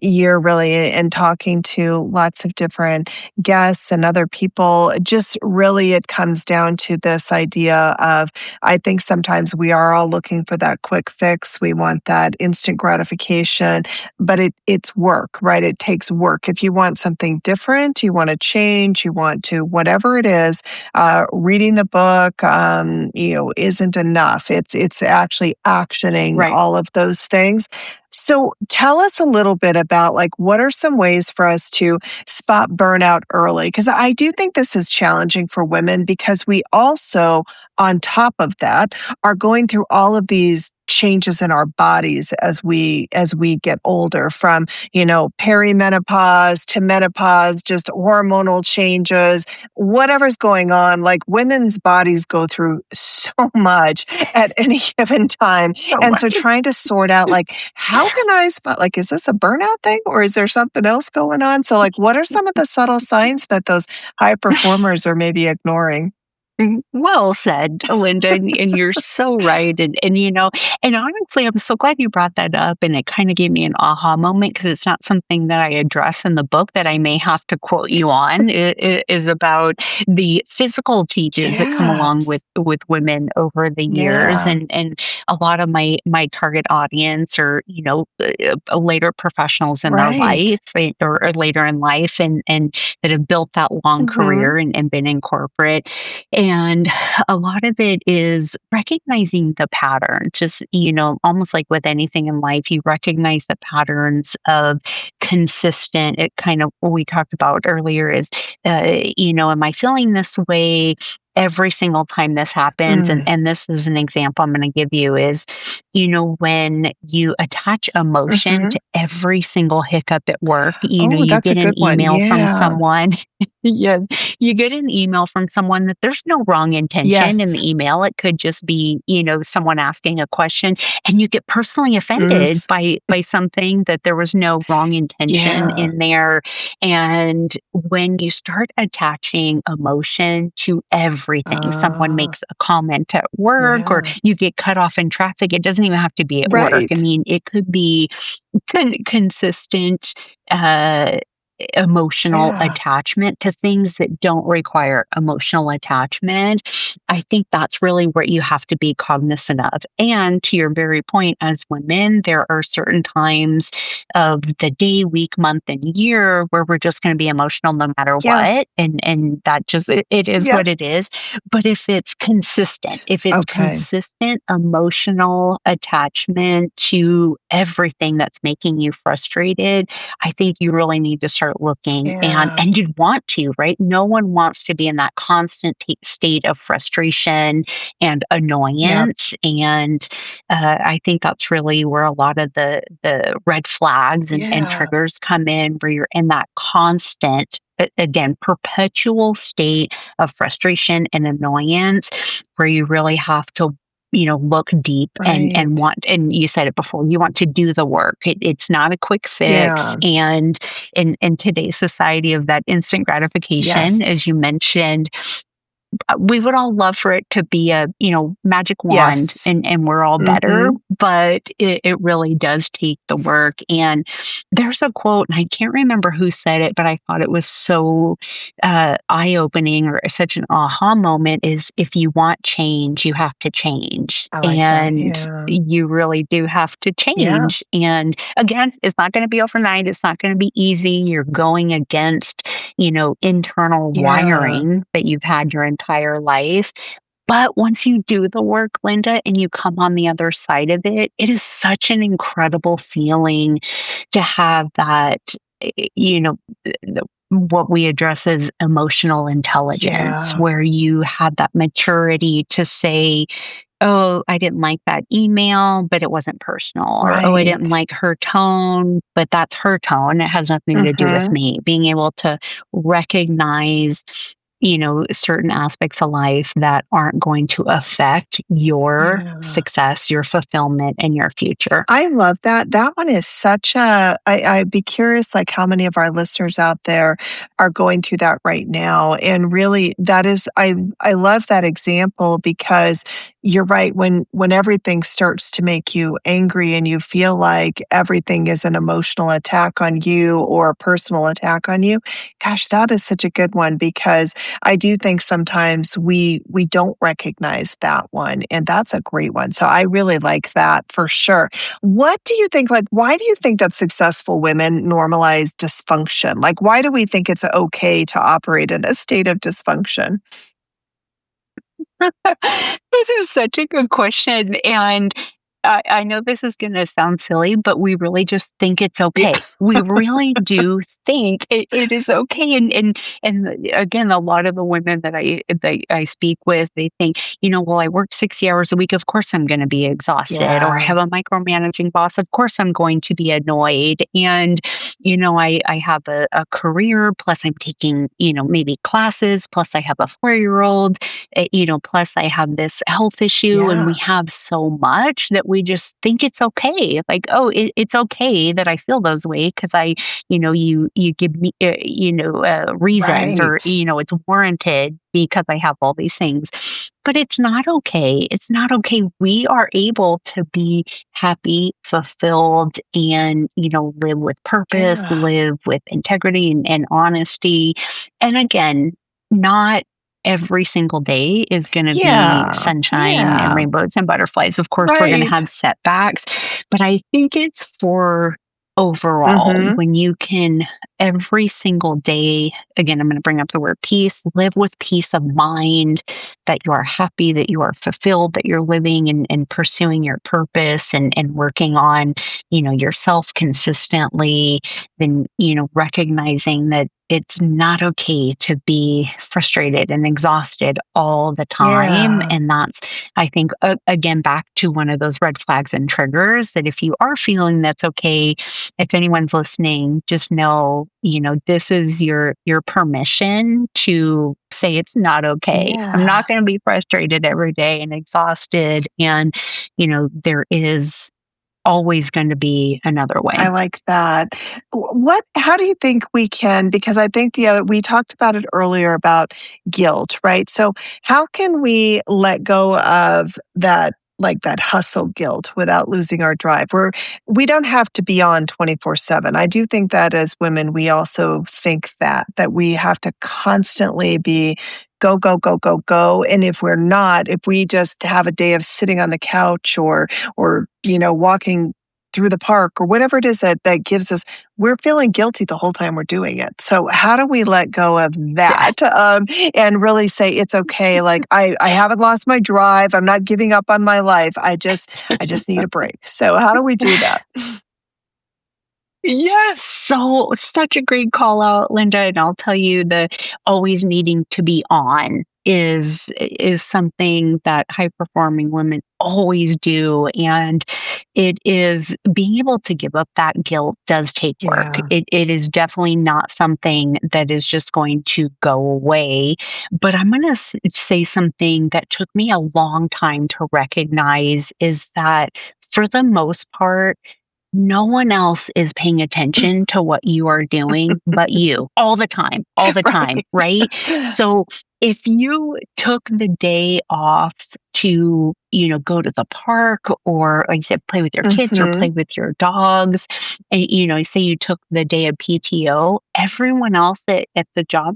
S2: year, really, and talking to lots of different guests and other people. Just really, it comes down to this idea of I think sometimes we are all looking for that quick fix. We want that instant gratification, but it's work, right? It takes work. If you want something different, you want to change, you want to, whatever it is, reading the book, isn't enough. It's actually actioning
S1: Right.
S2: all of those things. So tell us a little bit about like what are some ways for us to spot burnout early? Because I do think this is challenging for women because we also, on top of that, are going through all of these changes in our bodies as we get older, from perimenopause to menopause, just hormonal changes, whatever's going on. Like women's bodies go through so much at any given time.
S1: So
S2: And so
S1: much.
S2: trying to sort out like, how can I spot, like, is this a burnout thing or is there something else going on? So, like, what are some of the subtle signs that those high performers are maybe ignoring?
S1: Well said, Linda, and you're so right, and honestly, I'm so glad you brought that up, and it kinda gave me an aha moment because it's not something that I address in the book that I may have to quote you on. It is about the physical changes that come along
S2: Yes.
S1: with women over the years,
S2: Yeah.
S1: and a lot of my target audience are, later professionals in their
S2: Right.
S1: life, or later in life, and that have built that long
S2: Mhm.
S1: career and been in corporate, and a lot of it is recognizing the pattern, just, almost like with anything in life, you recognize the patterns of consistent, it kind of what we talked about earlier is, am I feeling this way every single time this happens? And,
S2: Mm.
S1: and this is an example I'm going to give you is, when you attach emotion
S2: Mhm.
S1: to every single hiccup at work,
S2: Oh,
S1: you
S2: that's a
S1: get an
S2: good one.
S1: email from
S2: Yeah.
S1: someone. Yeah, you get an email from someone that there's no wrong intention in
S2: Yes.
S1: the email. It could just be, someone asking a question and you get personally
S2: Mm.
S1: offended by something that there was no wrong intention
S2: Yeah.
S1: in there. And when you start attaching emotion to everything, someone
S2: Ah,
S1: makes a comment at work or
S2: yeah.
S1: you get cut off in traffic, it doesn't even have to be at work. I
S2: Right.
S1: mean, it could be consistent uh emotional
S2: Yeah.
S1: attachment to things that don't require emotional attachment. I think that's really what you have to be cognizant of. And to your very point, as women, there are certain times of the day, week, month, and year where we're just going to be emotional no matter
S2: Yeah.
S1: what. And that just, it is
S2: Yeah.
S1: what it is. But if it's
S2: Okay.
S1: consistent emotional attachment to everything that's making you frustrated, I think you really need to start looking,
S2: Yeah.
S1: and you'd want to, right? No one wants to be in that constant state of frustration and
S2: Yep.
S1: annoyance, and I think that's really where a lot of the red flags and
S2: Yeah.
S1: triggers come in, where you're in that constant. Again, perpetual state of frustration and annoyance, where you really have to look deep and
S2: Right.
S1: want, and you said it before, you want to do the work. It's not a quick fix,
S2: Yeah.
S1: and in today's society of that instant gratification,
S2: Yes.
S1: as you mentioned, we would all love for it to be a magic wand,
S2: Yes.
S1: and we're all better,
S2: Mhm.
S1: but it really does take the work. And there's a quote, and I can't remember who said it, but I thought it was so eye-opening, or such an aha moment, is if you want change, you have to change,
S2: I like that.
S1: and
S2: Yeah.
S1: you really do have to
S2: Yeah.
S1: change. And again, it's not going to be overnight, it's not going to be easy, you're going against internal
S2: Yeah.
S1: wiring that you've had your entire life. But once you do the work, Linda, and you come on the other side of it, it is such an incredible feeling to have that, what we address as emotional intelligence,
S2: Yeah.
S1: where you have that maturity to say, "Oh, I didn't like that email, but it wasn't personal," or, "Oh, I didn't
S2: Right.
S1: like her tone, but that's her tone. It has nothing to do with
S2: Mhm.
S1: me." Being able to recognize, certain aspects of life that aren't going to affect your
S2: Yeah.
S1: success, your fulfillment, and your future.
S2: I love that. That one is such a I'd be curious, like, how many of our listeners out there are going through that right now, and really, that is I love that example because you're right, when everything starts to make you angry and you feel like everything is an emotional attack on you or a personal attack on you, gosh, that is such a good one because I do think sometimes we don't recognize that one, and that's a great one, so I really like that for sure. What do you think, like, why do you think that successful women normalize dysfunction? Like, why do we think it's okay to operate in a state of dysfunction?
S1: This is such a good question, and I know this is gonna sound silly, but we really just think it's
S2: Yeah.
S1: okay. We really do think it is okay, and again, a lot of the women that I speak with, they think, "Well, I work 60 hours a week, of course I'm gonna be exhausted," or, "I
S2: Yeah.
S1: have a micromanaging boss, of course I'm going to be annoyed," and, I have a career, plus I'm taking, maybe classes, plus I have a 4-year-old, plus I have this health issue, and we
S2: Yeah.
S1: have so much that we just think it's okay. Like, oh, it's okay that I feel those way because you give me, reasons, or,
S2: Right.
S1: it's warranted because I have all these things. But it's not okay. It's not okay. We are able to be happy, fulfilled, and, live with purpose,
S2: Yeah.
S1: live with integrity and honesty. And again, not every single day is going to be
S2: Yeah.
S1: sunshine and
S2: Yeah.
S1: rainbows and butterflies. Of course, we're going to
S2: Right.
S1: have setbacks, but I think it's for overall
S2: Mm-hmm.
S1: when you can every single day, again, I'm going to bring up the word peace, live with peace of mind, that you are happy, that you are fulfilled, that you're living and pursuing your purpose and working on, yourself consistently, then, recognizing that it's not okay to be frustrated and exhausted all the time.
S2: Yeah.
S1: And that's, I think, again, back to one of those red flags and triggers that if you are feeling that's okay, if anyone's listening, just know, this is your permission to say it's not okay. I'm
S2: Yeah.
S1: not going to be frustrated every day and exhausted. And, there is always going to be another way.
S2: I like that. How do you think we can, because I think we talked about it earlier about guilt, right? So how can we let go of that, like that hustle guilt without losing our drive? We don't have to be on 24/7. I do think that as women, we also think that we have to constantly be go, go, go, go, go. And if we're not, if we just have a day of sitting on the couch or walking through the park or whatever it is that gives us, we're feeling guilty the whole time we're doing it. So how do we let go of
S1: Yeah.
S2: that, and really say it's okay? Like I haven't lost my drive. I'm not giving up on my life. I just need a break. So how do we do that?
S1: Yes. So such a great call out, Linda. And I'll tell you, the always needing to be on is something that high performing women always do. And it is being able to give up that guilt does take work.
S2: Yeah.
S1: It is definitely not something that is just going to go away. But I'm going to say something that took me a long time to recognize is that for the most part, no one else is paying attention to what you are doing but you all the time,
S2: Right.
S1: right? So if you took the day off to, go to the park or, like I said, play with your kids or
S2: Hmm.
S1: play with your dogs, and, say you took the day of PTO, everyone else at the job,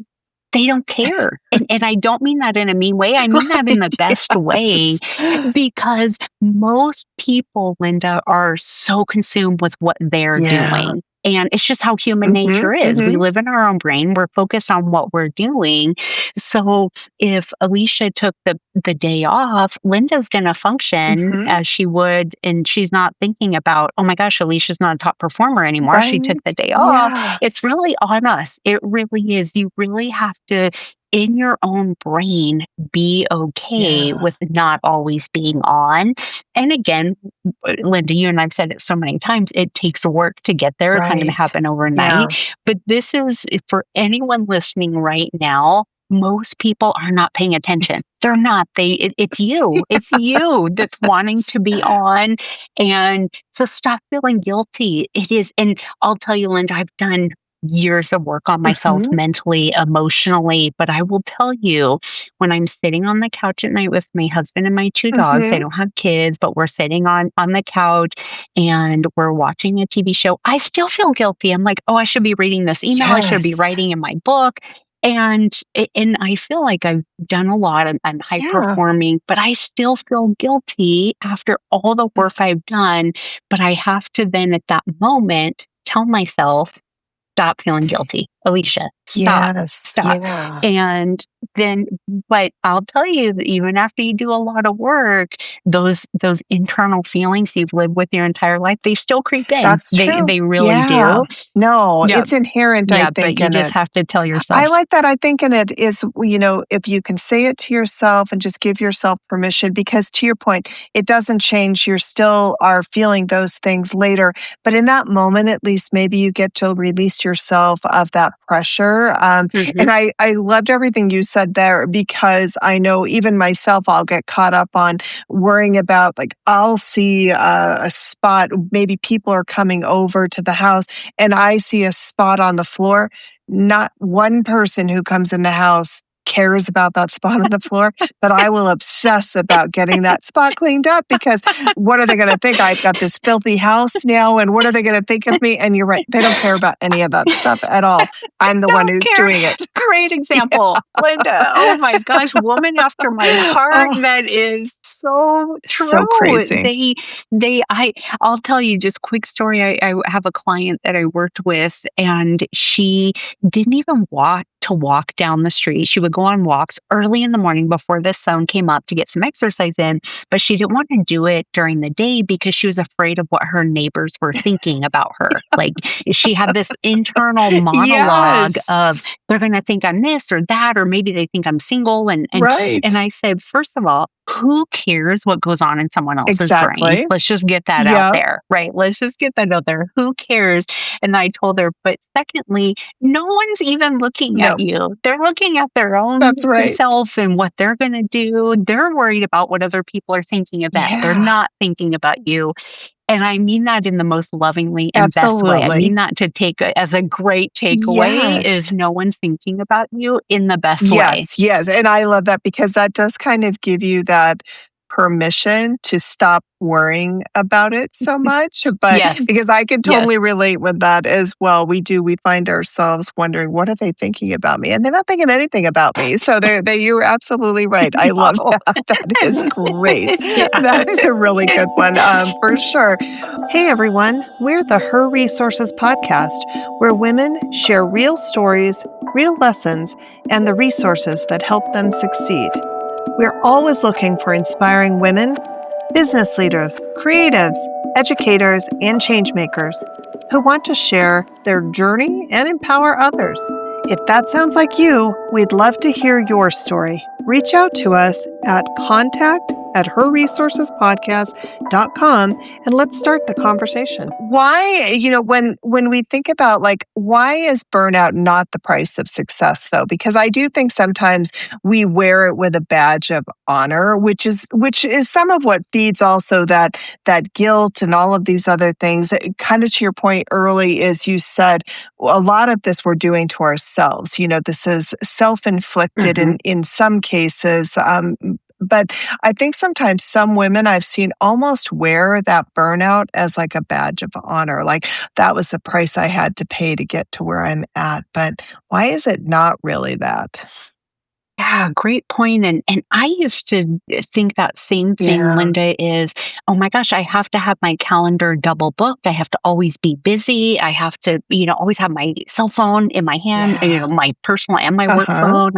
S1: they don't care. And I don't mean that in a mean way. I mean that in
S2: Right.
S1: the best way
S2: Yes.
S1: because most people, Linda, are so consumed with what they're
S2: Yeah.
S1: doing. And it's just how human
S2: Hmm.
S1: nature is. We
S2: Hmm.
S1: live in our own brain. We're focused on what we're doing. So if Elisha took the day off, Linda's going to function
S2: Hmm.
S1: as she would, and she's not thinking about, oh my gosh, Alicia's not a top performer anymore. She took the
S2: Right.
S1: day off.
S2: Yeah.
S1: It's really on us. It really is. You really have to, in your own brain, be okay
S2: Yeah.
S1: with not always being on. And again, Linda, you and I've said it so many times, it takes work to get there. It's not going to
S2: Right.
S1: happen overnight.
S2: Yeah.
S1: But this is for anyone listening right now. Most people are not paying attention. They're not. It's you. It's you that's wanting
S2: Yes.
S1: to be on. And so stop feeling guilty. It is. And I'll tell you, Linda, I've done years of work on myself
S2: Mhm,
S1: mentally, emotionally. But I will tell you, when I'm sitting on the couch at night with my husband and my two dogs, they
S2: mhm.
S1: don't have kids, but we're sitting on the couch and we're watching a TV show, I still feel guilty. I'm like, oh, I should be reading this email. I should be
S2: Yes.
S1: writing in my book. And I feel like I've done a lot. I'm high
S2: Yeah.
S1: performing, but I still feel guilty after all the work I've done. But I have to then at that moment tell myself, stop feeling guilty. Alicia, stop,
S2: Yes.
S1: stop.
S2: Yeah.
S1: And then, but I'll tell you, that even after you do a lot of work, those internal feelings you've lived with your entire life, they still creep in.
S2: That's
S1: They
S2: true.
S1: they really
S2: Yeah.
S1: do.
S2: No,
S1: Yeah,
S2: it's inherent, I
S1: yeah. But
S2: think,
S1: you
S2: in
S1: just
S2: it.
S1: have to tell
S2: I
S1: yourself,
S2: like that. I think in it is, if you can say it to yourself and just give yourself permission, because to your point, it doesn't change. You still are feeling those things later. But in that moment, at least, maybe you get to release yourself of that that pressure. And
S1: Mhm.
S2: I loved everything you said there because I know even myself, I'll get caught up on worrying about like, I'll see a spot, maybe people are coming over to the house and I see a spot on the floor. Not one person who comes in the house cares about that spot on the floor, but I will obsess about getting that spot cleaned up because what are they going to think? I've got this filthy house now, and what are they going to think of me? And you're right, they don't care about any of that stuff at all. I'm the one
S1: Don't
S2: who's
S1: care.
S2: doing it.
S1: Great
S2: Yeah.
S1: example, Linda. Oh my gosh, woman after my heart.
S2: Oh,
S1: That is so
S2: so
S1: true.
S2: crazy.
S1: I'll tell you just quick story. I have a client that I worked with, and she didn't even walk down the street. She would go on walks early in the morning before the sun came up to get some exercise in, but she didn't want to do it during the day because she was afraid of what her neighbors were thinking about her. Like she had this internal monologue
S2: Yes.
S1: of they're going to think I'm this or that, or maybe they think I'm single. And
S2: Right.
S1: I said, first of all, who cares what goes on in someone else's brain?
S2: Exactly.
S1: Let's just get that out
S2: Yeah.
S1: there, right? Let's just get that out there. Who cares? And I told her, but secondly, no one's even looking at
S2: No,
S1: you. They're looking at their own
S2: that's right.
S1: self and what they're going to do. They're worried about what other people are thinking of them. They're
S2: Yeah,
S1: not thinking about you. And I mean that in the most lovingly and best way. I mean
S2: absolutely.
S1: that to take as a great takeaway is
S2: Yes.
S1: no one's thinking about you in the best way.
S2: Yes, yes, and I love that because that does kind of give you that permission to stop worrying about it so much, but
S1: Yes.
S2: because I can
S1: Yes.
S2: totally relate with that as well. We find ourselves wondering, "What are they thinking about me?" And they're not thinking anything about me, so you're absolutely right. I love
S1: No.
S2: that. That is great.
S1: Yeah.
S2: That is a really good one, for sure. Hey, everyone. We're the Her Resources podcast, where women share real stories, real lessons, and the resources that help them succeed. We're always looking for inspiring women, business leaders, creatives, educators, and changemakers who want to share their journey and empower others. If that sounds like you, we'd love to hear your story. Reach out to us at contact@herresourcespodcast.com and let's start the conversation. Why, when we think about like, why is burnout not the price of success though? Because I do think sometimes we wear it with a badge of honor, which is some of what feeds also that guilt and all of these other things. Kind of to your point early, is you said a lot of this we're doing to ourselves. This is self-inflicted
S1: Mhm.
S2: in some cases. But I think sometimes some women I've seen almost wear that burnout as like a badge of honor. Like that was the price I had to pay to get to where I'm at. But why is it not really that?
S1: Yeah, great point. And I used to think that same thing,
S2: Yeah.
S1: Linda, is, oh my gosh, I have to have my calendar double booked. I have to always be busy. I have to, always have my cell phone in my hand,
S2: Yeah.
S1: my personal and my work
S2: Uh-huh.
S1: phone.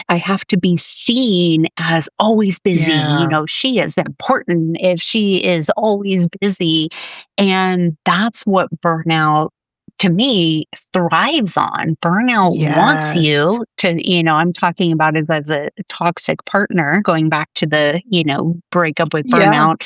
S1: I have to be seen as always busy.
S2: Yeah.
S1: She is important if she is always busy. And that's what burnout to me thrives on. Burnout wants
S2: Yes.
S1: you to, I'm talking about it as a toxic partner, going back to the, breakup with
S2: Yeah.
S1: burnout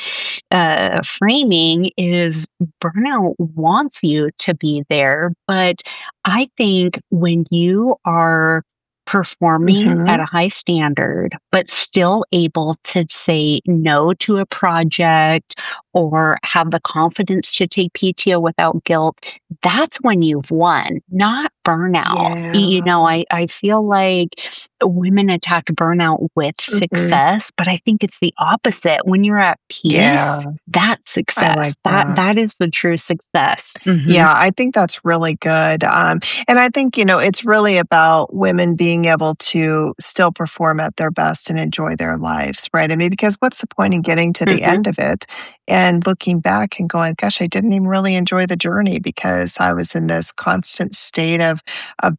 S1: framing is burnout wants you to be there. But I think when you are performing at
S2: Hmm.
S1: a high standard, but still able to say no to a project or have the confidence to take PTO without guilt, that's when you've won, not burnout.
S2: Yeah.
S1: I feel like women attach burnout with
S2: Hmm.
S1: success, but I think it's the opposite. When you're at peace,
S2: Yeah.
S1: that's
S2: I
S1: success.
S2: like
S1: That
S2: that.
S1: that is the true success.
S2: Yeah, I think that's really good. And I think, it's really about women being able to still perform at their best and enjoy their lives, right? I mean, because what's the point in getting to the
S1: Hmm.
S2: end of it and looking back and going, gosh, I didn't even really enjoy the journey because I was in this constant state of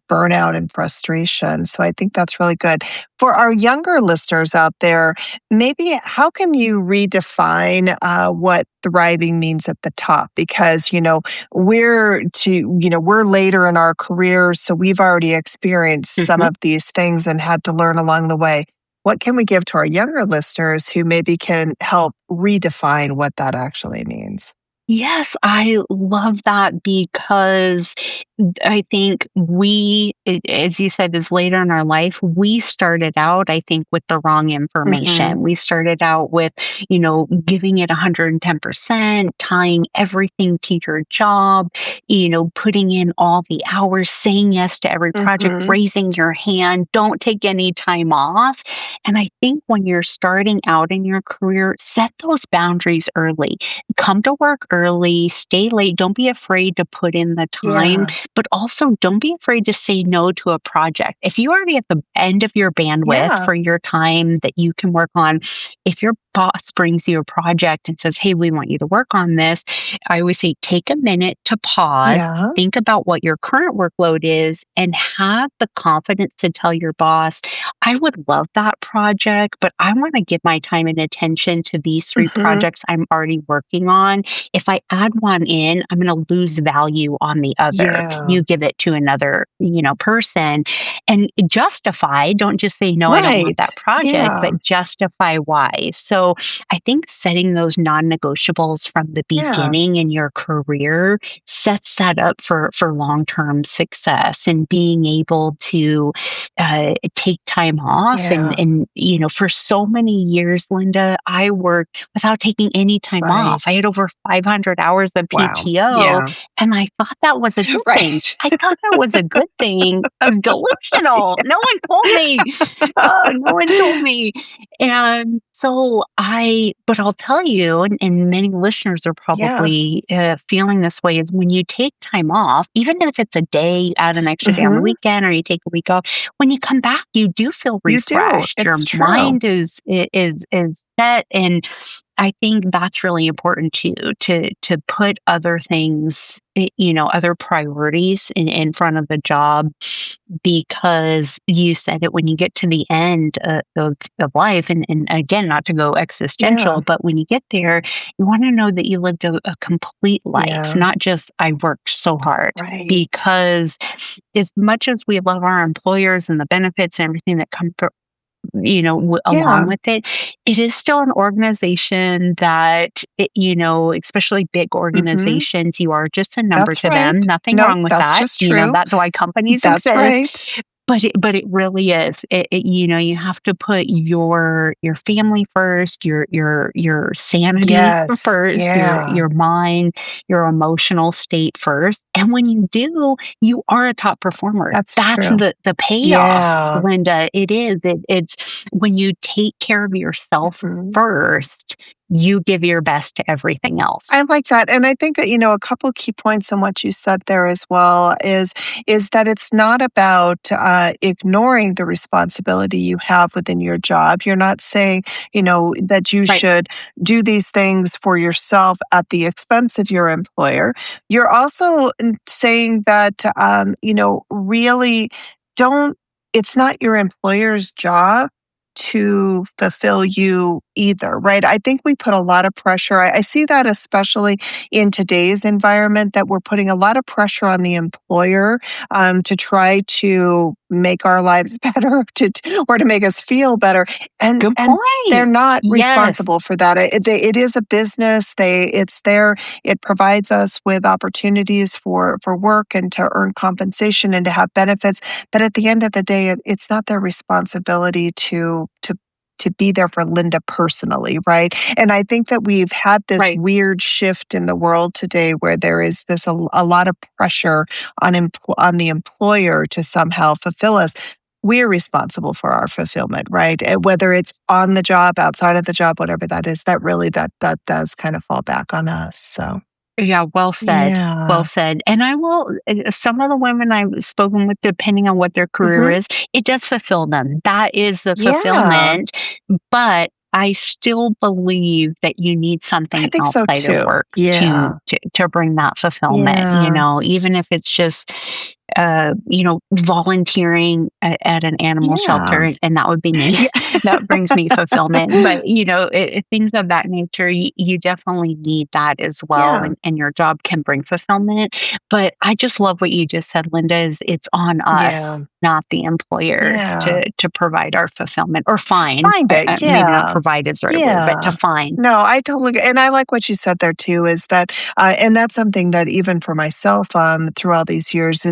S2: burnout and frustration. So I think that's really good. For our younger listeners out there, maybe how can you redefine what thriving means at the top? Because, we're later in our careers, so we've already experienced some
S1: Hmm.
S2: of these things and had to learn along the way. What can we give to our younger listeners who maybe can help redefine what that actually means?
S1: Yes, I love that because I think as you said, is later in our life, we started out, I think, with the wrong
S2: Mhm.
S1: information. We started out with, giving it 110%, tying everything to your job, putting in all the hours, saying yes to every project,
S2: Mhm.
S1: raising your hand, don't take any time off. And I think when you're starting out in your career, set those boundaries early. Come to work early, stay late. Don't be afraid to put in the time,
S2: Yeah.
S1: but also don't be afraid to say no to a project. If you're already at the end of your bandwidth
S2: Yeah.
S1: for your time that you can work on, if your boss brings you a project and says, "Hey, we want you to work on this," I always say take a minute to pause.
S2: Yeah.
S1: Think about what your current workload is and have the confidence to tell your boss, I would love that project, but I want to give my time and attention to these three
S2: Mhm.
S1: projects I'm already working on. If I add one in, I'm going to lose value on the other. Can
S2: Yeah.
S1: you give it to another, person? And justify, don't just say, no, I don't want
S2: Right.
S1: that project,
S2: Yeah.
S1: but justify why. So I think setting those non negotiables from the
S2: Yeah.
S1: beginning in your career sets that up for long term success and being able to take time off.
S2: Yeah.
S1: And, for so many years, Linda, I worked without taking any time off. I
S2: Right.
S1: had over 500 hours of
S2: Wow.
S1: PTO,
S2: Yeah.
S1: and I thought that was a good thing.
S2: Right.
S1: I thought that was a good thing. I was delusional. No one told me. Oh, no one told me. And so but I'll tell you, and many listeners are
S2: Yeah.
S1: probably feeling this way, is when you take time off, even if it's a day, add an extra day on the
S2: Mhm.
S1: weekend, or you take a week off, when you come back, you do feel
S2: You do.
S1: refreshed.
S2: It's
S1: Your
S2: true.
S1: mind is set, and I think that's really important too, to put other things, other priorities in front of the job, because you said it, when you get to the end of life, and again, not to go
S2: Yeah.
S1: existential, but when you get there, you want to know that you lived a complete life,
S2: Yeah.
S1: not just I worked so hard.
S2: Right.
S1: Because as much as we love our employers and the benefits and everything that come
S2: Yeah.
S1: along with it, it is still an organization that, especially big
S2: Mhm.
S1: organizations, you are just a number
S2: That's
S1: to them.
S2: right.
S1: Nothing
S2: Nope,
S1: wrong with
S2: that's
S1: that.
S2: just true.
S1: That's why companies
S2: That's
S1: exist.
S2: right.
S1: But it really is. You have to put your family first, your sanity
S2: Yes.
S1: first,
S2: Yeah.
S1: your mind, your emotional state first. And when you do, you are a top performer.
S2: That's
S1: That's
S2: true.
S1: the payoff,
S2: Yeah.
S1: Linda. It is. It's when you take care of yourself
S2: Mhm.
S1: first, you give your best to everything else.
S2: I like that, and I think, a couple key points in what you said there as well is that it's not about, ignoring the responsibility you have within your job. You're not saying, that you
S1: Right.
S2: should do these things for yourself at the expense of your employer. You're also saying that, really don't it's not your employer's job to fulfill you either, right? I think we put a lot of pressure. I see that especially in today's environment, that we're putting a lot of pressure on the employer to try to make our lives better, or to make us feel better,
S1: Good
S2: and they're
S1: point.
S2: not
S1: Yes.
S2: responsible for that. It is a business. It's there. It provides us with opportunities for work and to earn compensation and to have benefits. But at the end of the day, it's not their responsibility to be there for Linda personally, right? And I think that we've had this
S1: Right.
S2: weird shift in the world today where there is a lot of pressure on the employer to somehow fulfill us. We're responsible for our fulfillment, right? And whether it's on the job, outside of the job, whatever that is, that does kind of fall back on us. So
S1: Yeah, well said. Well
S2: yeah.
S1: said. And I will, some of the women I've spoken with, depending on what their career
S2: Hmm.
S1: is, it does fulfill them. That is the
S2: Yeah.
S1: fulfillment. But I still believe that you need
S2: I
S1: something
S2: think so
S1: outside of
S2: too.
S1: work to
S2: Yeah.
S1: to bring that fulfillment,
S2: Yeah.
S1: even if it's just volunteering at an animal
S2: Yeah.
S1: shelter, and that would be me.
S2: Yeah.
S1: That brings me fulfillment. But, things of that nature, you definitely need that as well.
S2: Yeah.
S1: And your job can bring fulfillment. But I just love what you just said, Linda, is it's on
S2: Yeah.
S1: us, not the employer,
S2: Yeah.
S1: to provide our fulfillment or find,
S2: Find it.
S1: maybe not
S2: Yeah.
S1: provide is the right word, but to
S2: Yeah.
S1: find.
S2: No, I totally and I like what you said there too, is that, and that's something that even for myself, through all these years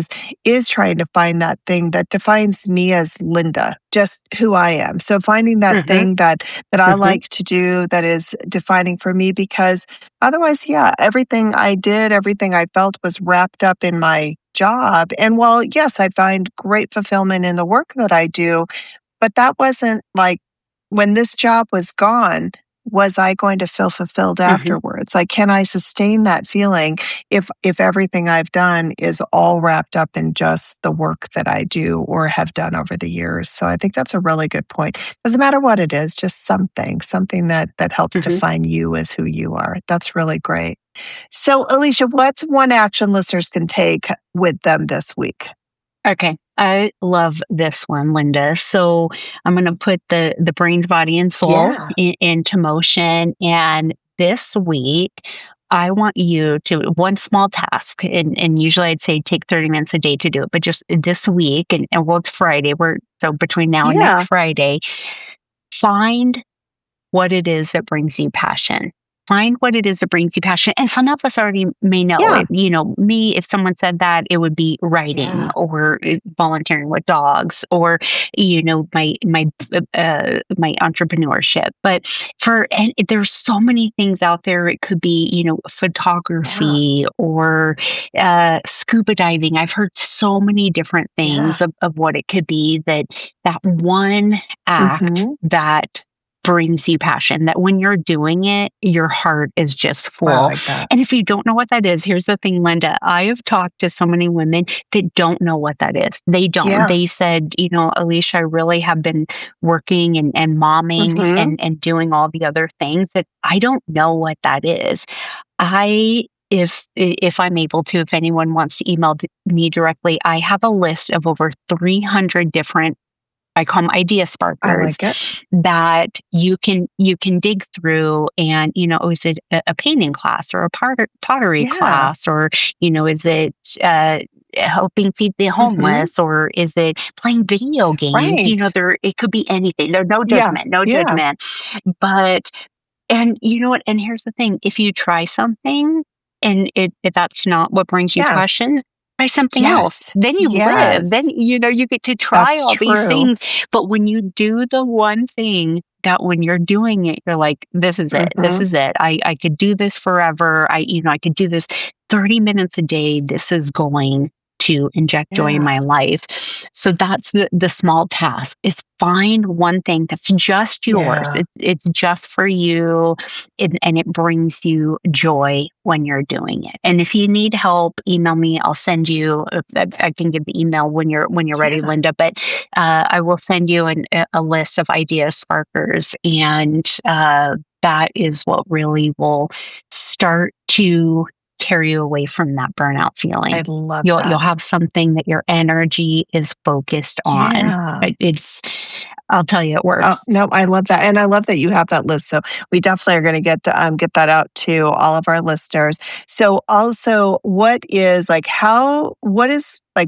S2: is trying to find that thing that defines me as Linda, just who I am. So finding that
S1: Hmm.
S2: thing that I
S1: Hmm.
S2: like to do that is defining for me, because otherwise, yeah, everything I did, everything I felt was wrapped up in my job. And while yes, I find great fulfillment in the work that I do, but that wasn't like when this job was gone, was I going to feel fulfilled
S1: Hmm.
S2: afterwards? Like, can I sustain that feeling if everything I've done is all wrapped up in just the work that I do or have done over the years? So I think that's a really good point. Doesn't matter what it is, just something that helps
S1: Hmm.
S2: define you as who you are. That's really great. So, Alicia, what's one action listeners can take with them this week?
S1: Okay. I love this one, Linda. So I'm going to put the brains, body, and soul
S2: Yeah.
S1: into motion. And this week, I want you to one small task, and usually I'd say take 30 minutes a day to do it, but just this week, and well, it's Friday. So between now and next
S2: Yeah.
S1: Friday, find what it is that brings you passion. Find what it is that brings you passion. And some of us already may know
S2: Yeah.
S1: it. Me, if someone said that, it would be writing
S2: Yeah.
S1: or volunteering with dogs or, my entrepreneurship. But and there's so many things out there. It could be,
S2: Yeah.
S1: photography or scuba diving. I've heard so many different
S2: Yeah.
S1: things of what it could be, that one act
S2: Mhm.
S1: that brings you passion, that when you're doing it, your heart is just
S2: I
S1: full.
S2: like that.
S1: And if you don't know what that is, here's the thing, Linda. I have talked to so many women that don't know what that is. They don't.
S2: Yeah.
S1: They said, Alicia, I really have been working and momming
S2: Mhm.
S1: and doing all the other things that I don't know what that is. If I'm able to, if anyone wants to email me directly, I have a list of over 300 different, I call them idea
S2: I
S1: sparkers,
S2: like it.
S1: that you can dig through. And is it a painting class or a pottery
S2: Yeah.
S1: class, or is it uh, helping feed the
S2: Mhm.
S1: homeless, or is it playing video games?
S2: Right.
S1: It could be anything. There's no
S2: Yeah.
S1: judgment, no
S2: Yeah.
S1: judgment. But and you know what? And here's the thing: if you try something and if that's not what brings you
S2: Yeah.
S1: passion, try something else.
S2: Yes.
S1: Then you live. Then
S2: Yes.
S1: you get to try
S2: That's
S1: all these
S2: true.
S1: things. But when you do the one thing that when you're doing it, you're like, this is it. This
S2: Mhm.
S1: is it. I could do this forever. I could do this 30 minutes a day. This is going to inject joy in
S2: Yeah.
S1: my life. So that's the small task, is find one thing that's just yours.
S2: Yeah.
S1: It's just for you, and it brings you joy when you're doing it. And if you need help, email me. I'll send you. I can give the email when you're ready,
S2: Yeah.
S1: Linda. But I will send you a list of idea sparkers, and that is what really will start to tear you away from that burnout
S2: I
S1: feeling.
S2: love
S1: You'll
S2: that.
S1: have something that your energy is focused on.
S2: Yeah.
S1: It's I'll tell you, it
S2: Oh,
S1: works.
S2: no, I love that, and I love that you have that list, so we definitely are gonna get that out to all of our listeners. So, also, what is, like,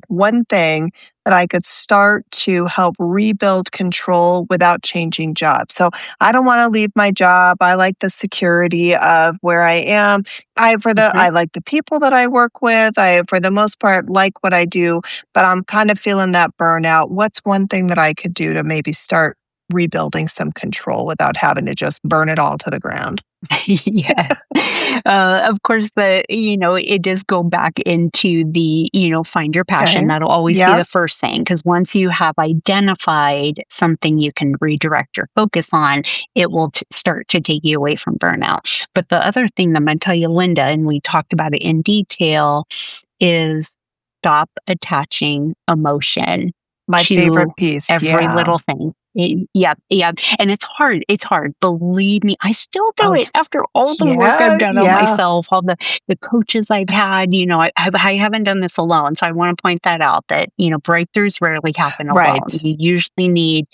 S2: one thing that I could start to help rebuild control without changing jobs? So, I don't wanna leave my job, I like the security of where I am.
S1: Mhm.
S2: I like the people that I work with, I, for the most part, like what I do, but I'm kind of feeling that burnout. What's one thing that I could do to maybe start rebuilding some control without having to just burn it all to the ground?
S1: Yeah. Of course, it does go back into the, find your
S2: Okay.
S1: passion. That'll always be
S2: Yep.
S1: the first thing. Because once you have identified something you can redirect your focus on, it will start to take you away from burnout. But the other thing that I'm going to tell you, Linda, and we talked about it in detail, is stop attaching emotion
S2: My
S1: to
S2: favorite piece.
S1: every
S2: Yeah.
S1: little thing. Yeah, yeah, and it's hard, believe me, I still do
S2: Oh,
S1: it after all the work I've
S2: yeah,
S1: done on
S2: yeah.
S1: myself, all the coaches I've had, I haven't done this alone, so I wanna point that out that, breakthroughs rarely happen alone.
S2: Right.
S1: You usually need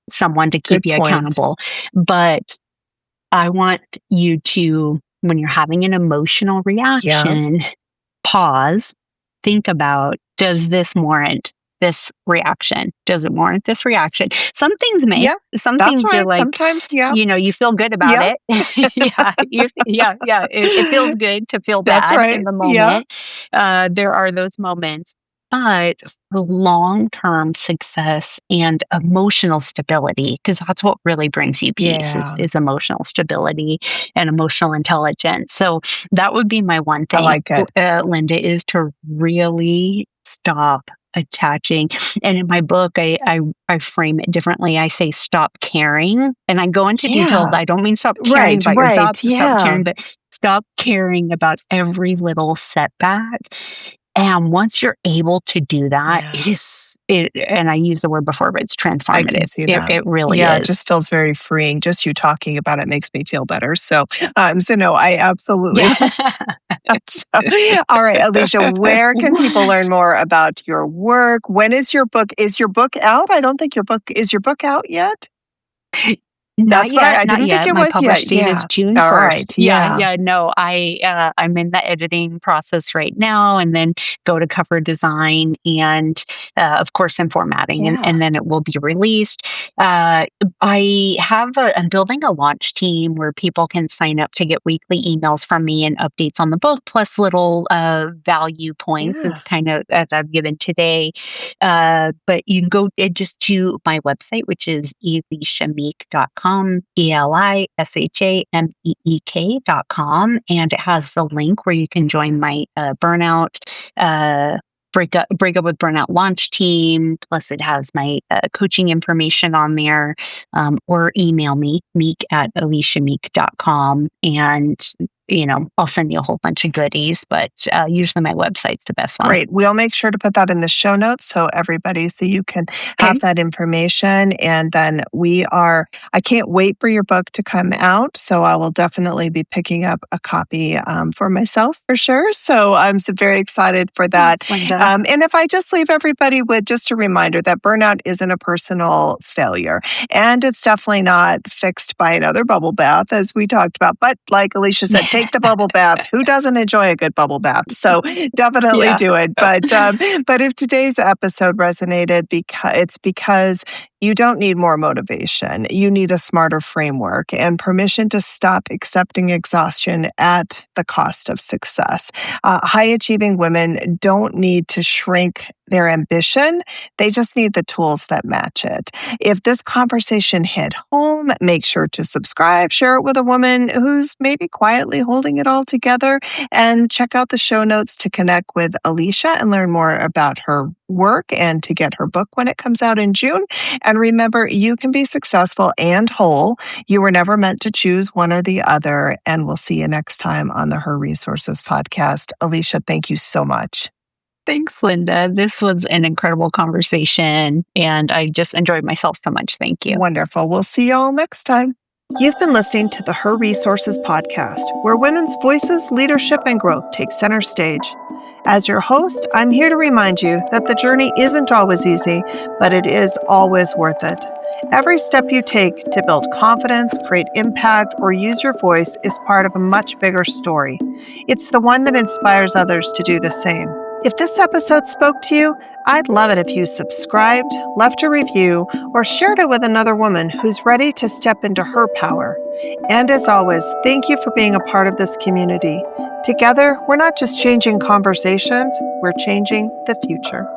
S1: someone to keep
S2: Good
S1: you
S2: point.
S1: accountable, but I want you to, when you're having an emotional
S2: Yeah.
S1: reaction, pause, think about, does this warrant this reaction? Does it warrant this reaction? Some things may.
S2: Yeah.
S1: Some
S2: That's
S1: things you're
S2: right.
S1: like,
S2: Sometimes, yeah.
S1: you feel good about
S2: Yeah.
S1: it. Yeah, yeah. It feels good to feel
S2: That's
S1: bad in
S2: right.
S1: the
S2: Yeah.
S1: moment. There are those moments. But for long term success and emotional stability, because that's what really brings you peace
S2: Yeah.
S1: is emotional stability and emotional intelligence. So that would be my one
S2: I
S1: thing,
S2: like it.
S1: Linda, is to really stop attaching. And in my book, I frame it differently. I say stop caring, and I go into details.
S2: Yeah.
S1: I don't mean stop caring
S2: Right.
S1: about your
S2: Right.
S1: thoughts or stop
S2: Yeah.
S1: caring, but stop caring about every little setback. And once you're able to do that,
S2: Yeah.
S1: and I used the word before, but it's
S2: I can
S1: transformative.
S2: see
S1: It
S2: that.
S1: it really
S2: Yeah, it
S1: is.
S2: just feels very freeing. Just you talking about it makes me feel better. So no, I absolutely
S1: Yeah.
S2: love that. So, all right, Alicia, where can people learn more about your work? When is your book out? I don't think your book out yet?
S1: Not
S2: That's what
S1: yet,
S2: I
S1: not
S2: didn't think
S1: yet.
S2: it
S1: My
S2: was
S1: published
S2: yet.
S1: date is
S2: Yeah.
S1: June
S2: All right.
S1: 1st. Yeah,
S2: Yeah.
S1: yeah, no, I'm in the editing process right now, and then go to cover design and, of course, in formatting,
S2: Yeah.
S1: and then it will be released. I'm building a launch team where people can sign up to get weekly emails from me and updates on the book, plus little, value points as
S2: Yeah.
S1: kind of as I've given today. But you can go just to my website, which is elishameek.com, ELISHAMEEK.com. And it has the link where you can join my Burnout. Break up with Burnout launch team. Plus, it has my coaching information on there, or email me, meek at elishameek.com. And, I'll send you a whole bunch of goodies, but usually my website's the best one.
S2: Great. We'll make sure to put that in the show notes so you can have
S1: Okay.
S2: that information. And then I can't wait for your book to come out. So I will definitely be picking up a copy for myself for sure. So I'm so very excited for that.
S1: Thanks, Linda.
S2: And if I just leave everybody with just a reminder that burnout isn't a personal failure and it's definitely not fixed by another bubble bath, as we talked about. But like Alicia said, take the bubble bath. Who doesn't enjoy a good bubble bath? So definitely
S1: Yeah.
S2: do it. But if today's episode resonated, it's because you don't need more motivation. You need a smarter framework and permission to stop accepting exhaustion at the cost of success. High achieving women don't need to shrink their ambition. They just need the tools that match it. If this conversation hit home, make sure to subscribe, share it with a woman who's maybe quietly holding it all together, and check out the show notes to connect with Elisha and learn more about her work and to get her book when it comes out in June. And remember, you can be successful and whole. You were never meant to choose one or the other. And we'll see you next time on the Her Resources podcast. Elisha, thank you so much.
S1: Thanks, Linda. This was an incredible conversation, and I just enjoyed myself so much. Thank you.
S2: Wonderful. We'll see you all next time.
S4: You've been listening to the Her Resources podcast, where women's voices, leadership, and growth take center stage. As your host, I'm here to remind you that the journey isn't always easy, but it is always worth it. Every step you take to build confidence, create impact, or use your voice is part of a much bigger story. It's the one that inspires others to do the same. If this episode spoke to you, I'd love it if you subscribed, left a review, or shared it with another woman who's ready to step into her power. And as always, thank you for being a part of this community. Together, we're not just changing conversations, we're changing the future.